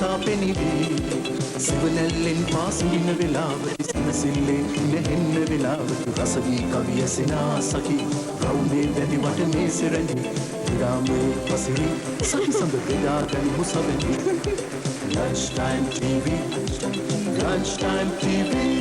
සාපෙනිවි සිවනැල්ලෙන් පාසුගින වෙලාවට සිනසිල්ලේ නැහෙන්න වෙලාවට රසවී කවිය සෙනාසකි රවුමේ වැදි වටනේ සෙරැඳි විරාමයේ පසිරි සකි සඳ බෙදා ගනි මුසබැඳි Lunchtime TV Lunchtime TV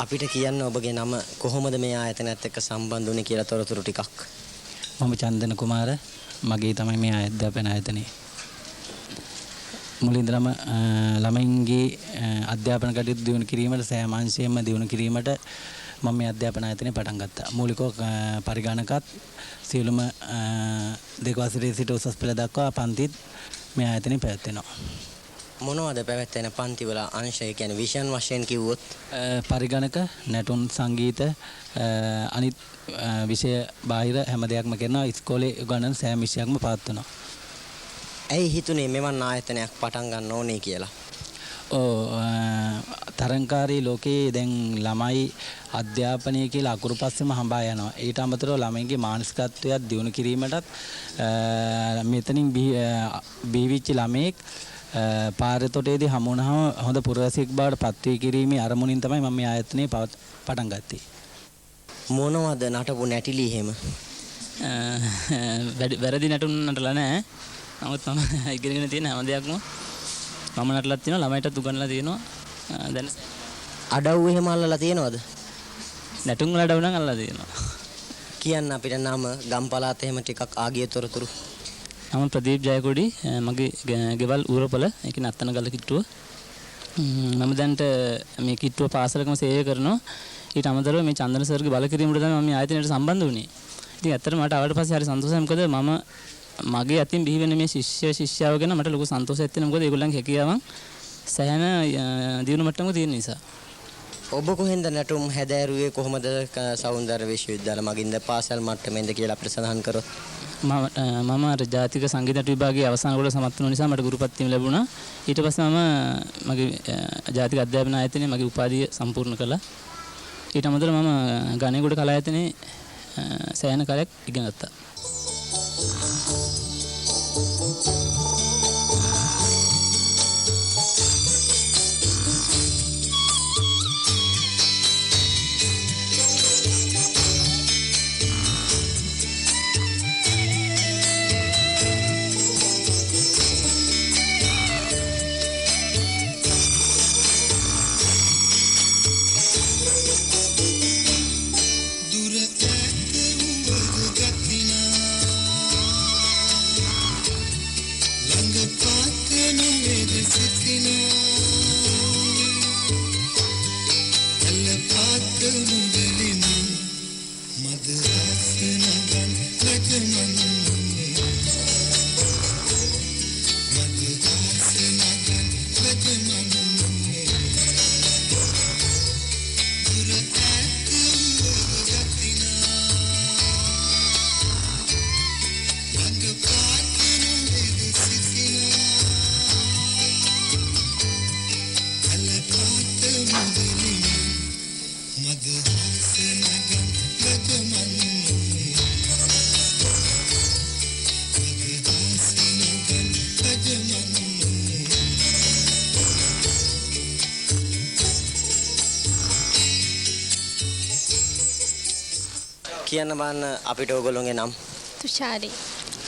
අපිට කියන්න ඔබගේ නම කොහොමද මේ ආයතනයත් එක්ක සම්බන්ධ වුනේ කියලා තොරතුරු ටිකක්. මම චන්දන කුමාර මගේ තමයි මේ අධ්‍යාපන ආයතනයේ. මුලින්දම ළමයින්ගේ අධ්‍යාපන කටයුතු දියුණු කිරීමට සෑම අංශයෙන්ම දියුණු කිරීමට මම මේ අධ්‍යාපන ආයතනය පටන් ගත්තා. මූලිකව පරිගණකත් සියලුම දෙක වසරේ සිට උසස් පෙළ දක්වා පන්තිත් මේ ආයතනයේ පැවැත්වෙනවා. මොනවද පැවැත්වෙන පන්තිවල අංශය කියන්නේ විෂන් වශයෙන් කිව්වොත් පරිගණක නැටුම් සංගීත අනිත් විෂය බාහිර හැම දෙයක්ම කරනවා ඉස්කෝලේ උගන්වන සෑම විෂයක්ම පවත්වනවා. ඇයි හිතුනේ මෙවන් ආයතනයක් පටන් ගන්න ඕනේ කියලා? තරංකාරී ලෝකයේ දැන් ළමයි අධ්‍යාපනය කියලා අකුරු පස්සෙම හඹා යනවා. ඊට අමතරව ළමයින්ගේ මානසිකත්වයක් දියුණු කිරීමටත් මෙතනින් බිහිවිච්ච ළමෙක් පාරතොටේදී හමු වුණාම හොඳ පුරවැසියෙක් බවට පත් වී කිරීමේ අරමුණින් තමයි මම මේ ආයතනයේ පටන් ගත්තේ. මොනවද නටපු නැටිලි එහෙම? වැරදි නටුම් නටලා නැහැ. නමුත් මම ඉගෙනගෙන තියෙන හැම දෙයක්ම මම නටලා තියෙනවා ළමයිටත් උගන්වලා තියෙනවා. දැන් අඩව් එහෙම අල්ලලා තියෙනවද? නැටුම් වල අඩව් නම් අල්ලලා තියෙනවා. කියන්න අපිට නම ගම්පලාත එහෙම ටිකක් ආගිය තොරතුරු. මම ප්‍රදීප් ජයකොඩි මගේ ගෙවල් ඌරපොළ ඒක නත්තන ගල කිට්ටුව. මම දැන්ට මේ කිට්ටුව පාසලකම සේවය කරනවා. ඊට අමතරව මේ චන්දන සර්ගේ බල කිරීමට තමයි මම මේ ආයතනයට සම්බන්ධ වුණේ. ඉතින් ඇත්තටම මට ආවට පස්සේ හරි සන්තෝෂයි මොකද මම මගේ අතින් බිහි වෙන මේ ශිෂ්‍යයාව ගැන මට ලොකු සන්තෝෂයක් තියෙනවා. මොකද ඒගොල්ලන්ගේ හැකියාවන් සෑහෙන දියුණු මට්ටමක තියෙන නිසා. ඔබ කොහෙන්ද නැටුම් හැදෑරුවේ කොහොමද සෞන්දර්ය විශ්වවිද්‍යාල මගින්ද පාසල් මට්ටමෙන්ද කියලා අපිට සඳහන් කරොත්? මම ජාතික සංගීත විභාගයේ අවසාන කොට සමත් වුණ නිසා මට ගුරුපත්තිය ලැබුණා. ඊට පස්සේ මම මගේ ජාතික අධ්‍යාපන ආයතනයේ මගේ උපාධිය සම්පූර්ණ කළා. ඊට අමතරව මම ගණේගොඩ කලායතනයේ සෑහෙන කාලයක් ඉගෙන ගත්තා. කියන්න බන්න අපිට ඕගොල්ලෝගේ නම්. තුෂාරි,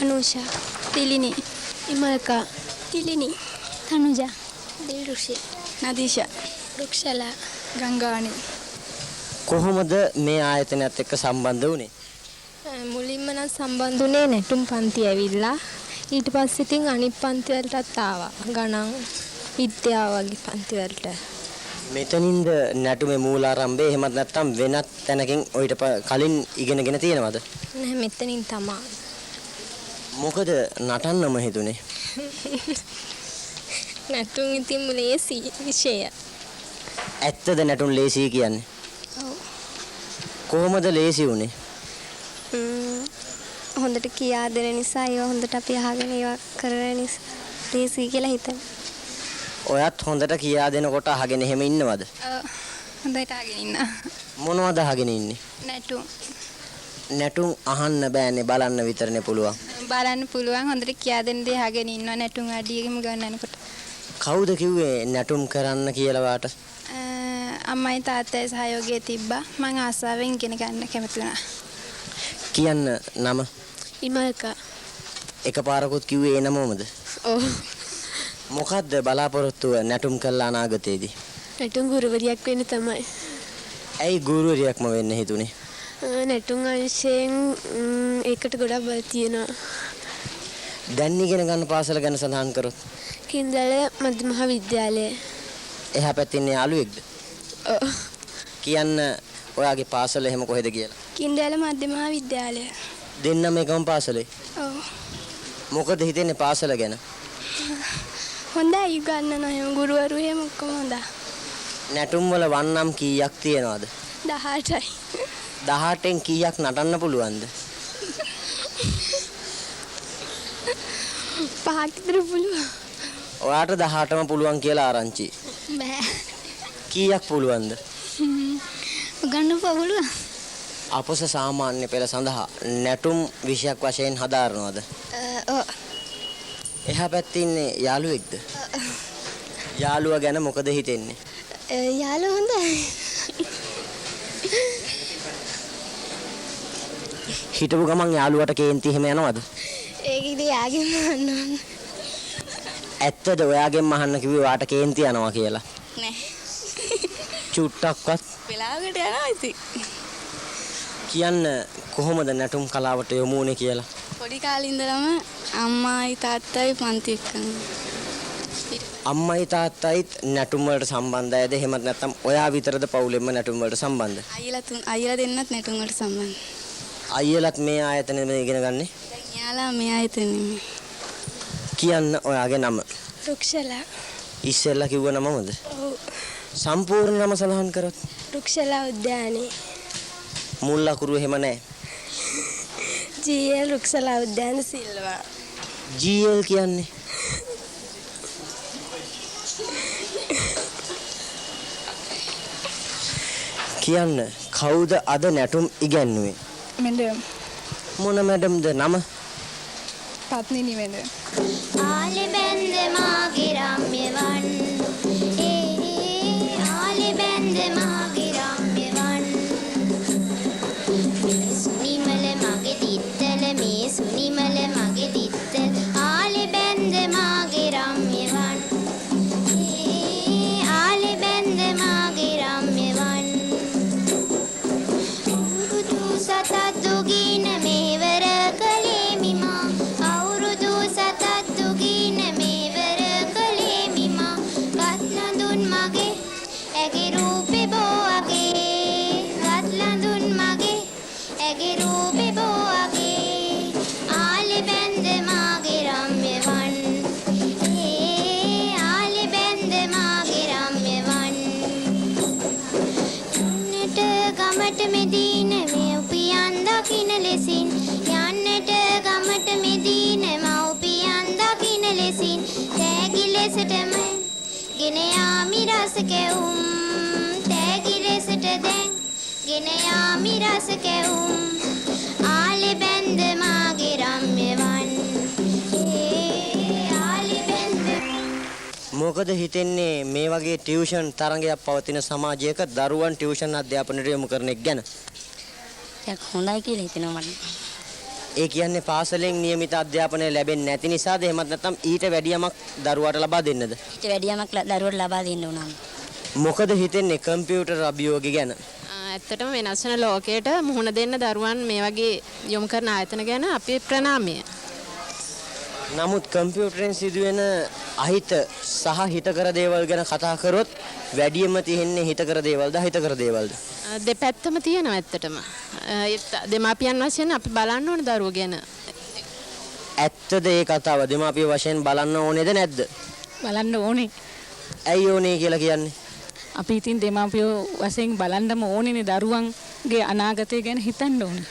අනුෂා, තිලිනි, ඉමල්කා, තිලිනි, තනුජා, දිල්රුෂි, නදීෂා, රුක්ෂලා, ගංගානි. කොහොමද මේ ආයතනයත් එක්ක සම්බන්ධ වුනේ? මුලින්ම නම් සම්බන්ධුනේ නැටුම් පන්ති ඇවිල්ලා ඊට පස්සේ ඉතින් අනිත් පන්ති වලටත් ආවා. ගණන් විද්‍යාව වගේ පන්ති වලට. මෙතනින්ද නැටුමේ මූලාරම්භය එහෙමත් නැත්නම් වෙනත් තැනකින් ඔයිට කලින් ඉගෙනගෙන තියෙනවද? නැහැ මෙතනින් තමයි. මොකද නටන්නම හිතුනේ? නැටුම් ඉතින් ලේසි විෂය. ඇත්තද නැටුම් ලේසි කියන්නේ? ඔව්. කොහොමද ලේසි වුනේ? හොඳට කියා දෙන නිසා ඒවා හොඳට අපි අහගෙන ඒවා කරන නිසා ලේසි කියලා හිතනවා. ඔයත් හොඳට කියා දෙනකොට අහගෙන එහෙම ඉන්නවද? ඔව්. හොඳට අහගෙන ඉන්න. මොනවද අහගෙන ඉන්නේ? නැටුම්. නැටුම් අහන්න බෑනේ බලන්න විතරනේ පුළුවන්. බලන්න පුළුවන් හොඳට කියා දෙන්න දේ අහගෙන ඉන්න නැටුම් අඩියගෙම ගන්නනකොට. කවුද කිව්වේ නැටුම් කරන්න කියලා වාට? අම්මයි තාත්තයි සහයෝගය තිබ්බා. මං ආසාවෙන් ඉගෙන ගන්න කැමති වුණා. කියන්න නම? ඉමල්කා. එකපාරකුත් කිව්වේ ඒ නමමද? ඔව්. මොකද්ද බලාපොරොත්තුව නැටුම් කළා අනාගතයේදී? නැටුම් ගුරුවරියක් වෙන්න තමයි. ඇයි ගුරුවරියක්ම වෙන්න හිතුනේ? නැටුම් අංශයෙන් ඒකට ගොඩක් බල තියෙනවා. දැන් ඉගෙන ගන්න පාසල ගැන සඳහන් කරොත්? කින්දල මධ්‍ය මහා විද්‍යාලය. එහා පැත්තේ ඉන්නේ යාළුවෙක්ද? ඔව්. කියන්න ඔයාගේ පාසල එහෙම කොහෙද කියලා? කින්දල මධ්‍ය මහා විද්‍යාලය. දෙන්නම එකම පාසලේ? ඔව්. මොකද හිතෙන්නේ පාසල ගැන? හොඳයි ගන්න එහෙම ගුරුවරු එහෙම ඔක්කොම හොඳයි. නැටුම් වල වන්නම් කීයක් තියනවද? 18යි. 18න් කීයක් නටන්න පුළුවන්ද? 5ක් විතර පුළුවන්. ඔයාට 18ම පුළුවන් කියලා ආරංචි. බෑ. කීයක් පුළුවන්ද? ගන්න පුළුවන්. අපොස සාමාන්‍ය පෙළ සඳහා නැටුම් විෂයක් වශයෙන් හදාරනවද? ඔව්. එහා පැත්තේ ඉන්නේ යාළුවෙක්ද? යාළුවා ගැන මොකද හිතෙන්නේ? යාළුවා හොඳයි. හිටපු ගමන් යාළුවට කේන්ති එහෙම යනවද? ඒක ඉතින් යාගෙන් අහන්න ඕන. ඇත්තද ඔයාගෙන් අහන්න කිව්වේ වාට කේන්ති යනවා කියලා? නෑ. චුට්ටක්වත් වෙලාවකට යනවා ඉතින්. කියන්න කොහොමද නැටුම් කලාවට යොමු වුනේ කියලා? පොඩි කාලේ ඉඳලම අම්මායි තාත්තයි පන්ති එක්කම. අම්මයි තාත්තයිත් නැටුම් වලට සම්බන්ධයිද? එහෙමත් නැත්නම් ඔයා විතරද පවුලෙන්ම නැටුම් වලට සම්බන්ධ? අයියලා දෙන්නත් නැටුම් වලට සම්බන්ධයි. අයියලත් මේ ආයතනෙම ඉගෙන ගන්නේ? දැන් යාලා මේ ආයතනෙම. කියන්න ඔයාගේ නම? රුක්ෂලා. ඉස්සෙල්ලා කිව්ව නමමද? ඔව්. සම්පූර්ණ නම සඳහන් කරොත්? රුක්ෂලා උද්‍යානයේ. මුල් ලකුරු එහෙම නැහැ. ජී.එල්. රුක්ෂලා උද්‍යාන සිල්වා. GL කියන්නේ? කියන්න කවුද අද නැටුම් ඉගැන්නුවේ? මෙඩම්. මොන මැඩම්ද නම? පත්නිනි මෙඩම්. ආලෙ බැන්ද මාගේ රම්‍යවන් ආලෙ බැන්ද මාගේ රම්‍යවන් සුනිමල මගේ දිත්තල මේ සුනිමල මගේ දිත්තල ආලෙ බැන්ද මාගේ රම්‍යවන් ආලෙ බැන්ද මාගේ රම්‍යවන් අවුරුදු සතක් දුගින මේවර කලේ මිමා අවුරුදු සතක් දුගින මේවර කලේ මිමා ගත්ලඳුන් මගේ ඇගේ රූපේ බෝවගේ ගත්ලඳුන් මගේ ඇගේ රූපේ බෝවගේ ආලෙ බැන්ද මාගේ රම්‍යවන් ආලෙ බැන්ද මාගේ රම්‍යවන් යන්නට ගමට මෙදීන මේ උපියන් දකින ලෙසින් යන්නට ගමට මෙදීන මව්පියන් දකින ලෙසින් තෑගි ලෙසටම ගෙන යාමි රස කැවුම් තෑගි ලෙසට දැන් ගෙන යාමි රස කැවුම් ආලෙ බැන්ද මාගේ රම්‍යවන් ආලෙ බැන්ද මොකද හිතෙන්නේ මේ වගේ ටියුෂන් තරඟයක් පවතින සමාජයක දරුවන් ටියුෂන් අධ්‍යාපනයට යොමු කරන එක ගැන? යක් හොඳයි කියලා හිතෙනවා මට. ඒ කියන්නේ පාසලෙන් නියමිත අධ්‍යාපනය ලැබෙන්නේ නැති නිසාද එහෙමත් නැත්නම් ඊට වැඩි යමක් දරුවාට ලබා දෙන්නද? ඊට වැඩි යමක් දරුවට ලබා දෙන්න උනම. මොකද හිතෙන්නේ කම්පියුටර් අභියෝගය ගැන? ඇත්තටම වෙනස් වෙන ලෝකයට මුහුණ දෙන්න දරුවන් මේ වගේ යොමු කරන ආයතන ගැන අපි ප්‍රණාමය. නමුත් කම්පියුටරෙන් සිදුවෙන අහිත සහ හිතකර දේවල් ගැන කතා කරොත් වැඩියෙන්ම තියෙන්නේ හිතකර දේවල්ද අහිතකර දේවල්ද? දෙපැත්තම තියෙනවා ඇත්තටම. දෙමාපියන් වශයෙන් අපි බලන්න ඕන දරුවෝ ගැන. ඇත්තද ඒ කතාව දෙමාපිය වශයෙන් බලන්න ඕනේද නැද්ද? බලන්න ඕනේ. ඇයි ඕනේ කියලා කියන්නේ? අපි ඉතින් දෙමාපියෝ වශයෙන් බලන්නම ඕනේනේ දරුවන්ගේ අනාගතය ගැන හිතන්න ඕනේ.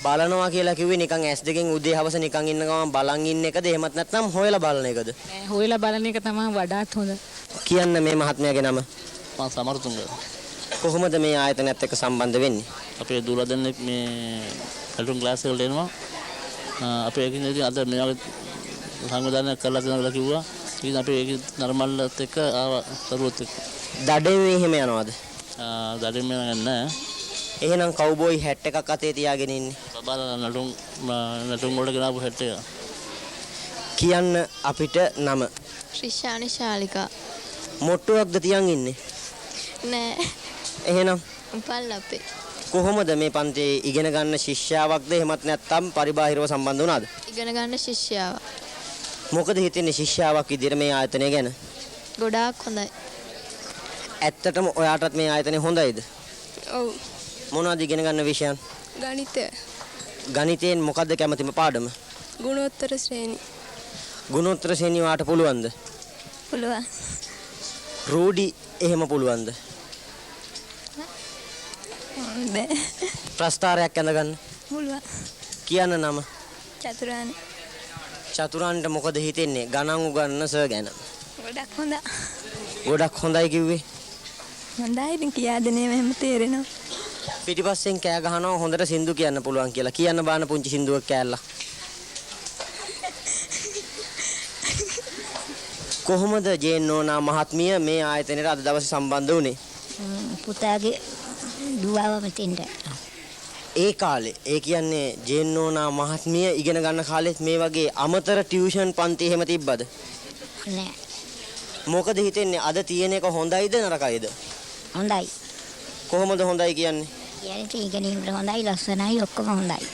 බලනවා කියලා කිව්වේ නිකන් ඇස් දෙකෙන් උදේ හවස නිකන් ඉන්න ගමන් බලන් ඉන්න එකද එහෙමත් නැත්නම් හොයලා බලන එකද? හොයලා බලන එක තමයි වඩාත් හොඳ. කියන්න මේ මහත්මයාගේ නම. මම සමර්තුංග. කොහොමද මේ ආයතනයත් එක්ක සම්බන්ධ වෙන්නේ? අපේ දුවලා දෙන්නෙක් මේ ඇල්ටුම් ක්ලාස් වලට එනවා. අපේ එකකින් ඉතින් අද මේ වගේ සංවිධානයක් කරලා දෙනවා කියලා කිව්වා. ඉතින් අපි ඒක නර්මල්ලත් එක්ක ආවා කරුවොත් එක්ක. දඩේ එහෙම යනවද? දඩේ මේ නැහැ. එහෙනම් කවුබෝයි හැට් එකක් අතේ තියාගෙන ඉන්නේ. බබාලා නටුම් වලට ගෙනාවු හැට් එක. කියන්න අපිට නම. ශ්‍රිෂානි ශාලිකා. මොට්ටුවක්ද තියන් ඉන්නේ? නෑ. එහෙනම් පල් අපේ. කොහොමද මේ පන්තියේ ඉගෙන ගන්න ශිෂ්‍යාවක්ද එහෙමත් නැත්නම් පරිබාහිරව සම්බන්ධ වුණාද? ඉගෙන ගන්න ශිෂ්‍යාව. මොකද හිතන්නේ ශිෂ්‍යාවක් විදිහට මේ ආයතනය ගැන? ගොඩාක් හොඳයි. ඇත්තටම ඔයාටත් මේ ආයතනය හොඳයිද? ඔව්. මොනවද ඉගෙන ගන්න විෂයන්? ගණිතය. ගණිතයෙන් මොකද්ද කැමතිම පාඩම? ගුණෝත්තර ශ්‍රේණි. ගුණෝත්තර ශ්‍රේණිය වාට පුළුවන්ද? පුළුවන්. රූඩි එහෙම පුළුවන්ද? බෑ. ප්‍රස්තාරයක් ඇඳගන්න? පුළුවන්. කියන්න නම. චතුරානි. චතුරාන්ට මොකද හිතෙන්නේ ගණන් උගන්න සර් ගැන? ගොඩක් හොඳයි. ගොඩක් හොඳයි කිව්වේ. හොඳයි ඉතින් කියා දෙන්නේ එහෙම තේරෙනවා. පිටිපස්සෙන් කෑ ගහනවා හොඳට සින්දු කියන්න පුළුවන් කියලා. කියන්න බාන පුංචි සින්දුවක් කෑල්ලා. කොහොමද ජේන්නෝනා මහත්මිය මේ ආයතනයට අද දවසේ සම්බන්ධ වුණේ? පුතාගේ දුවව මෙතෙන්ට. ඒ කාලේ ඒ කියන්නේ ජේන්නෝනා මහත්මිය ඉගෙන ගන්න කාලෙත් මේ වගේ අමතර ටියුෂන් පන්ති එහෙම තිබ්බද? නෑ. මොකද හිතෙන්නේ අද තියෙන එක හොඳයිද නරකයිද? හොඳයි. කොහොමද හොඳයි කියන්නේ? කියන්නේ ඉගෙනීමට හොඳයි ලස්සනයි ඔක්කොම හොඳයි.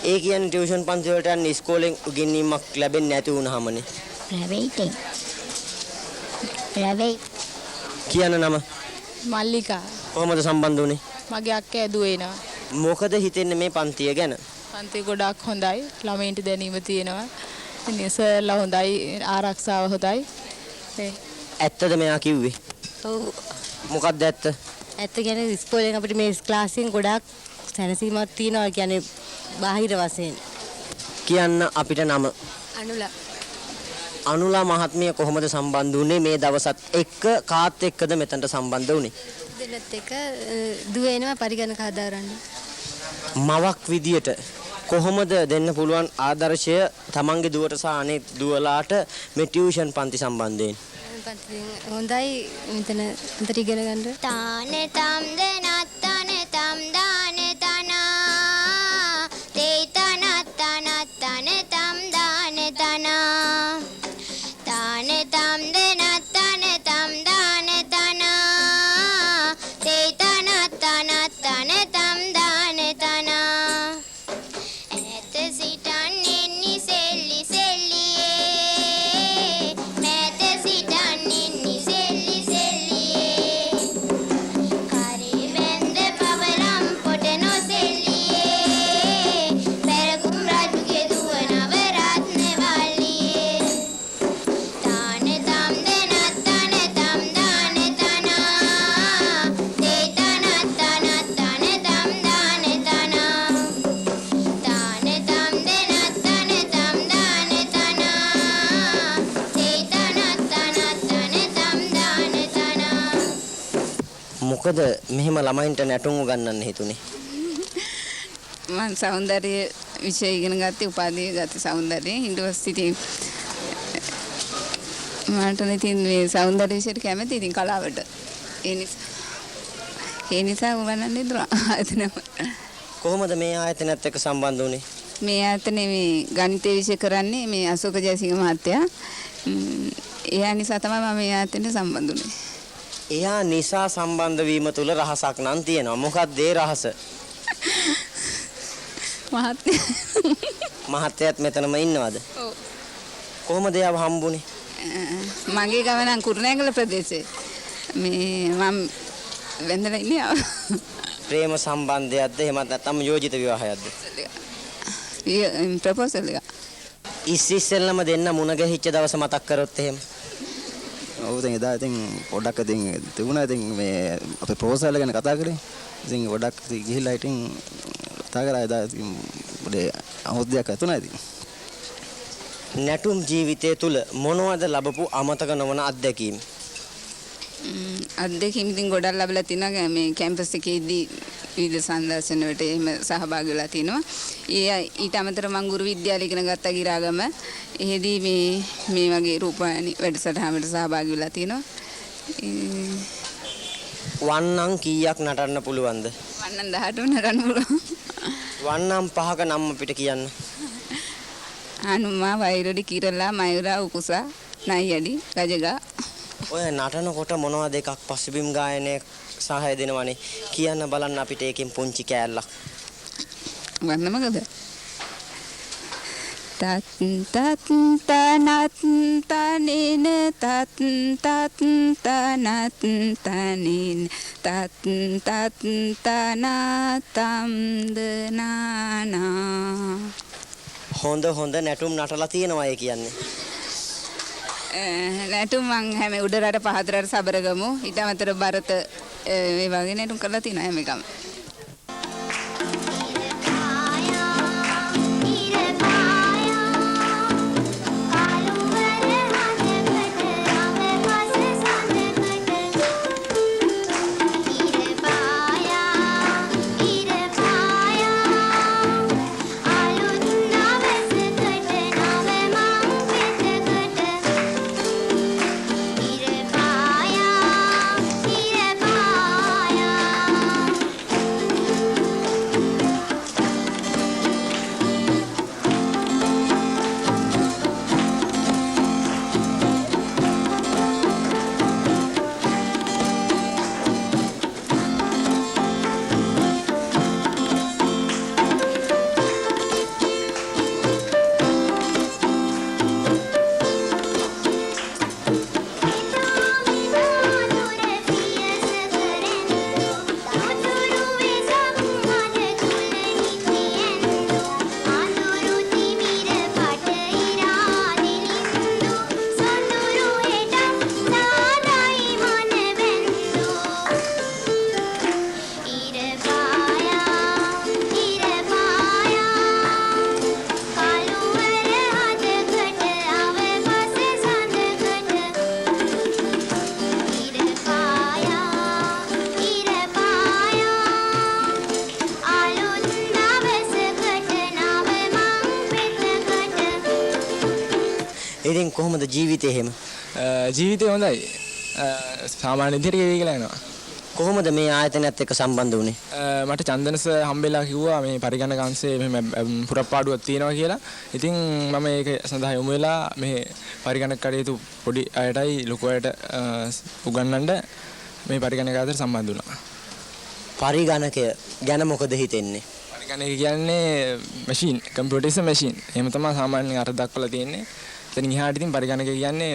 ඒ කියන්නේ ටියුෂන් පන්ති වලට යන ඉස්කෝලෙන් උගන්වීමක් ලැබෙන්නේ නැති වුණාමනේ. ලැබෙයි. ලැබෙයි. කියන්න නම. මල්ලිකා. කොහොමද සම්බන්ධ වුනේ? මගේ අක්කා දුවේනවා. මොකද හිතෙන්නේ මේ පන්තිය ගැන? පන්ති ගොඩක් හොඳයි. ළමයින්ට දැනීම තියෙනවා. ඉතින් සර්ලා හොඳයි ආරක්ෂාව හොඳයි. ඇත්තද මෙයා කිව්වේ? ඔව්. මොකක්ද ඇත්ත? ඇත්ත කියන්නේ ඉස්කෝලෙන් අපිට මේ ක්ලාස් එකෙන් ගොඩාක් සැනසීමක් තියෙනවා කියන්නේ බාහිර වශයෙන්. කියන්න අපිට නම. අනුලා. අනුලා මහත්මිය කොහොමද සම්බන්ධ වුනේ මේ දවසත් එක්ක කාත් එක්කද මෙතනට සම්බන්ධ වුනේ? දෙන්නත් එක දුවේනවා පරිගණක හදාරන්න. මවක් විදියට කොහොමද දෙන්න පුළුවන් ආදර්ශය තමන්ගේ දුවට සහ අනෙක් දුවලාට මේ ටියුෂන් පන්ති සම්බන්ධයෙන්? හොඳයි මෙතන උන්ට ඉගෙන ගන්න. තාන තම් දනත් තන තම් දාන තනා තේ තනත් තනත් තන තම් දාන තනා තාන තම් දනත් තන තම් දාන තනා තේ තනත් තනත් තන තම් දාන තනා ඇත සිටන්නේ නිසෙල්ලි සෙල්ලියේ මෑත සිටන්නේ නිසෙල්ලි සෙල්ලියේ කරේ වැන්ද පවරම් පොට නොසෙල්ලියේ පෙරකුම් රජුගේ දුව නව රත්න වල්ලියේ තාන තම් දනත් තන තම් දාන තනා තේ තනත් තනත් තන තම් දාන තනා තාන තම් දනත් තන තම් දාන තනා තේ තනත් තනත් තන තම් දාන තනා මොකද මෙහෙම ළමයින්ට නැටුම් උගන්වන්න හිතුනේ? මම සෞන්දර්ය විෂය ඉගෙන ගත්තේ උපාධිය ගත්තේ සෞන්දර්යයෙන් ඊට පස්සේ ඉතින් මට ඉතින් මේ සෞන්දර්ය විෂයට කැමති ඉතින් කලාවට ඒ නිසා උගන්වන්න ඉදලා ආයතනම කොහොමද මේ ආයතනයත් එක්ක සම්බන්ධ වුනේ? මේ ආතනේ මේ ගණිතය විෂය කරන්නේ මේ අශෝක ජයසිංහ මහත්තයා. එයා නිසා තමයි මම මේ ආතනට සම්බන්ධ වුනේ. එයා නිසා සම්බන්ධ වීම තුල රහසක් නම් තියෙනවා. මොකක්ද ඒ රහස? මහත්තයාත් මෙතනම ඉන්නවද? ඔව්. කොහොමද එයාව හම්බුනේ? මගේ ගමන කුරුණෑගල ප්‍රදේශයේ. මේ මම වෙන්දලා ඉන්නේ. ප්‍රේම සම්බන්ධයක්ද එහෙමත් නැත්නම් යෝජිත විවාහයක්ද? ප්‍රොපෝසල් එක. ඉස්සෙල්ලම දෙන්න මුණ ගැහිච්ච දවස මතක් කරොත් එහෙම. ඔව් දැන් එදා ඉතින් පොඩ්ඩක් ඉතින් තිබුණා ඉතින් මේ අපේ ප්‍රොපෝසල් ගැන කතා කරේ. ඉතින් පොඩ්ඩක් ගිහිල්ලා ඉතින් කතා කරා එදා ඉතින් පොඩේ අවුරුද්දක් ඇතුණා ඉතින්. නැටුම් ජීවිතය තුල මොනවද ලැබපු අමතක නොවන අත්දැකීම්? අත්දැකීම් ඉතින් ගොඩක් ලැබලා තිනවා. මේ කැම්පස් එකේදී විවිධ සංදර්ශන වලට එහෙම සහභාගී වෙලා තිනවා. ඊට අමතරව මම ගුරු විද්‍යාලය ඉගෙන ගත්තා ගිරාගම. එහෙදී මේ වගේ රූපවාහිනී වැඩසටහනකට සහභාගී වෙලා තිනවා. වන්නම් කීයක් නටන්න පුළුවන්ද? වන්නම් 18 නටන්න පුළුවන්. වන්නම් 5ක නම් අපිට කියන්න. අනුමා වෛරොඩි කිරලා මයුරා උකුසා නයියඩි රජගා. ඔය නටනකොට මොනවද එකක් පසුබිම් ගායනයේ සහාය දෙනවනේ. කියන්න බලන්න අපිට ඒකෙන් පුංචි කෑල්ලක්. වන්නමකද? තත් තත් තනත් තනින තත් තත් තනත් තනින තත් තත් තනතම් දනානා. හොඳ නැටුම් නටලා තියෙනවා ඒ කියන්නේ. නැටුම් මං හැම උඩරට පහතරට සබරගමු. ඊට අමතරව බරත ඒ වගේ නැටුම් කරලා තිනවා හැම එකම. ඉතින් කොහොමද ජීවිතේ එහෙම? ජීවිතේ හොඳයි. සාමාන්‍ය විදිහට ගෙවි කියලා යනවා. කොහොමද මේ ආයතනයත් එක්ක සම්බන්ධ වුනේ? මට චන්දනස හම්බෙලා කිව්වා මේ පරිගණක අංශයේ මෙහෙම පුරප්පාඩුවක් තියෙනවා කියලා. ඉතින් මම ඒක සඳහා යොමු වෙලා මේ පරිගණක කටයුතු පොඩි අයටයි ලොකු අයට උගන්වන්න මේ පරිගණක අතර සම්බන්ධ වුණා. පරිගණකය ගැන මොකද හිතෙන්නේ? පරිගණක කියන්නේ මැෂින්, කම්පියුටර් මැෂින්. එහෙම තමයි සාමාන්‍යයෙන් අර්ථ දක්වලා තියෙන්නේ. එතනින් එහාට ඉතින් පරිගණක කියන්නේ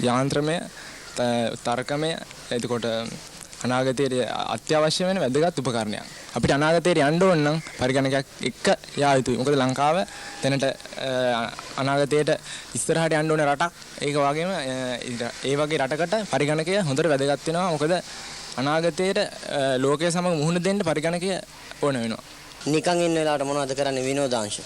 යාන්ත්‍රමය, තර්කමය, එතකොට අනාගතයේ අත්‍යවශ්‍ය වෙන වැදගත් උපකරණයක්. අපිට අනාගතයට යන්න ඕන නම් පරිගණකයක් එක්ක යා යුතුයි. මොකද ලංකාව දැනට අනාගතයට ඉස්සරහට යන්න ඕන රටක්. ඒක වගේම ඒ වගේ රටකට පරිගණකය හොඳට වැදගත් වෙනවා. මොකද අනාගතයට ලෝකයේ සමග මුහුණ දෙන්න පරිගණකය ඕන වෙනවා. නිකන් ඉන්න වෙලාවට මොනවද කරන්නේ විනෝදාංශ?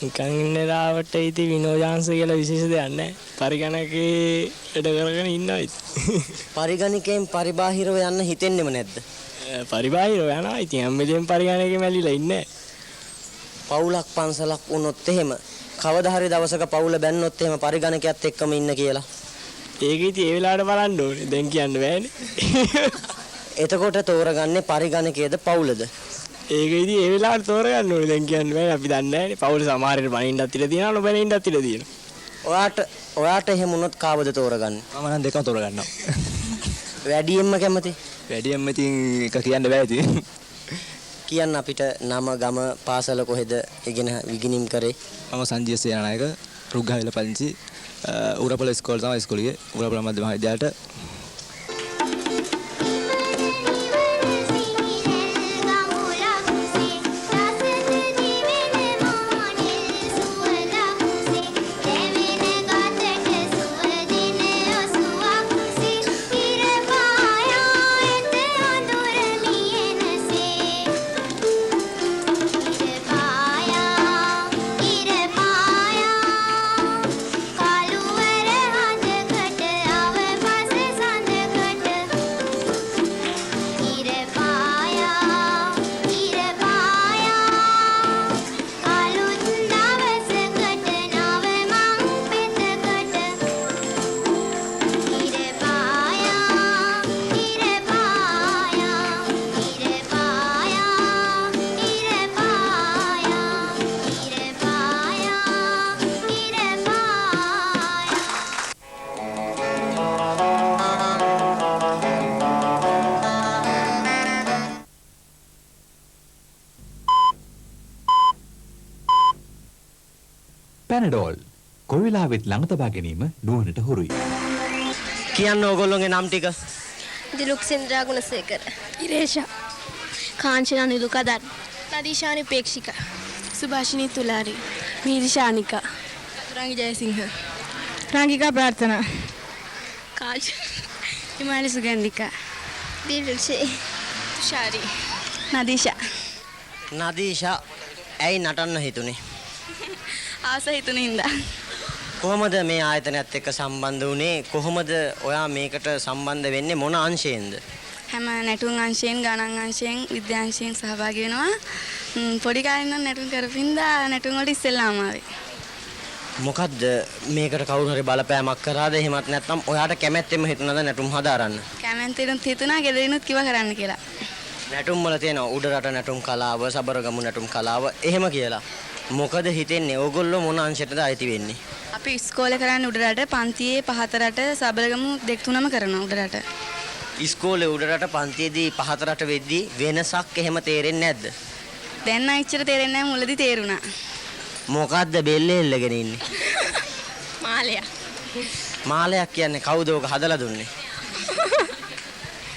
නිකන් ඉන්න වෙලාවට ඉතින් විනෝදාංශ කියලා විශේෂ දෙයක් නැහැ. පරිගණකේ වැඩ කරගෙන ඉන්නවා ඉතින්. පරිගණකයෙන් පරිබාහිරව යන්න හිතෙන්නේම නැද්ද? පරිබාහිරව යනවා ඉතින් හැම වෙලේම පරිගණකේ මැලිලා ඉන්නේ නැහැ. පවුලක් පන්සලක් වුණොත් එහෙම කවදා හරි දවසක පවුල බැන්නොත් එහෙම පරිගණකයත් එක්කම ඉන්න කියලා. ඒක ඉතින් ඒ වෙලාවට බලන්න ඕනේ. දැන් කියන්න බෑනේ. එතකොට තෝරගන්නේ පරිගණකයේද පවුලද? ඒක ඉතින් ඒ වෙලාවට තෝරගන්න ඕනේ. දැන් කියන්න බෑ අපි දන්නේ නැහැ. පවුල සමහරට බනින්නත් ඉඩ තියෙනවා නොබනින්නත් ඉඩ තියෙනවා. ඔයාට එහෙම වුණොත් කාවද තෝරගන්නේ? මම නම් දෙකම තෝරගන්නවා. වැඩියෙන්ම කැමති? වැඩියෙන්ම ඉතින් එක කියන්න බෑ ඉතින්. කියන්න අපිට නම ගම පාසල කොහෙද ඉගෙන විගිනිම් කරේ? මම සංජීව සේනානායක රුග්ගහවෙල පදිංචි උරපොළ ඉස්කෝලේ තමයි ඉස්කෝලේ උරපොළ මධ්‍යම විද්‍යාලයට පැනඩෝල් කොවිලාවෙත් ළඟ තබා ගැනීම නුවණට හුරුයි. කියන්න ඕගොල්ලෝගේ නම් ටික. දිලුක්සෙන්ද්‍රා ගුණසේකර. ඉරේෂා. කාංචනා නිලුකදත්. නදීෂානි පේක්ෂිකා. සුභාෂිනී තුලාරි. මීරිෂානිකා. රාගි ජයසිංහ. රාගිකා ප්‍රාර්ථනා. කාජ. හිමාලි සුගන්ධිකා. දිලුක්ෂේ. තුෂාරි. නදීෂා. නදීෂා ඇයි නටන්න හිතුනේ? ආස හිතුනේ හින්දා. කොහොමද මේ ආයතනයත් එක්ක සම්බන්ධ වුනේ? කොහොමද ඔයා මේකට සම්බන්ධ වෙන්නේ? මොන අංශයෙන්ද? හැම නැටුම් අංශයෙන් ගණන් අංශයෙන් විද්‍යාංශයෙන් සහභාගී වෙනවා. පොඩි කාලේ ඉඳන් නැටුම් කරපින්දා නැටුම් වලට ඉස්සෙල්ලාම ආවේ. මොකද්ද මේකට කවුරු හරි බලපෑමක් කරාද? එහෙමත් නැත්නම් ඔයාට කැමැත්තෙන්ම හිතුණාද නැටුම් හදාරන්න? කැමැත්තෙන් හිතුණා ගෙදරිනුත් කිව්වා කරන්න කියලා. නැටුම් වල තියෙන උඩරට නැටුම් කලාව, සබරගමු නැටුම් කලාව එහෙම කියලා. මොකද හිතෙන්නේ ඕගොල්ලෝ මොන අංශයටද අයිති වෙන්නේ? අපි ඉස්කෝලේ කරන්නේ උඩරට, පන්තියේ පහතරට, සබරගමු දෙක තුනම කරනවා උඩරට. ඉස්කෝලේ උඩරට පන්තියේදී පහතරට වෙද්දී වෙනසක් එහෙම තේරෙන්නේ නැද්ද? දැන් නම් ඉච්චර තේරෙන්නේ නැහැ, මුලදී තේරුණා. මොකද්ද බෙල්ලේ එල්ලගෙන ඉන්නේ? මාලයක්. මාලයක් කියන්නේ කවුද ඔක හදලා දුන්නේ?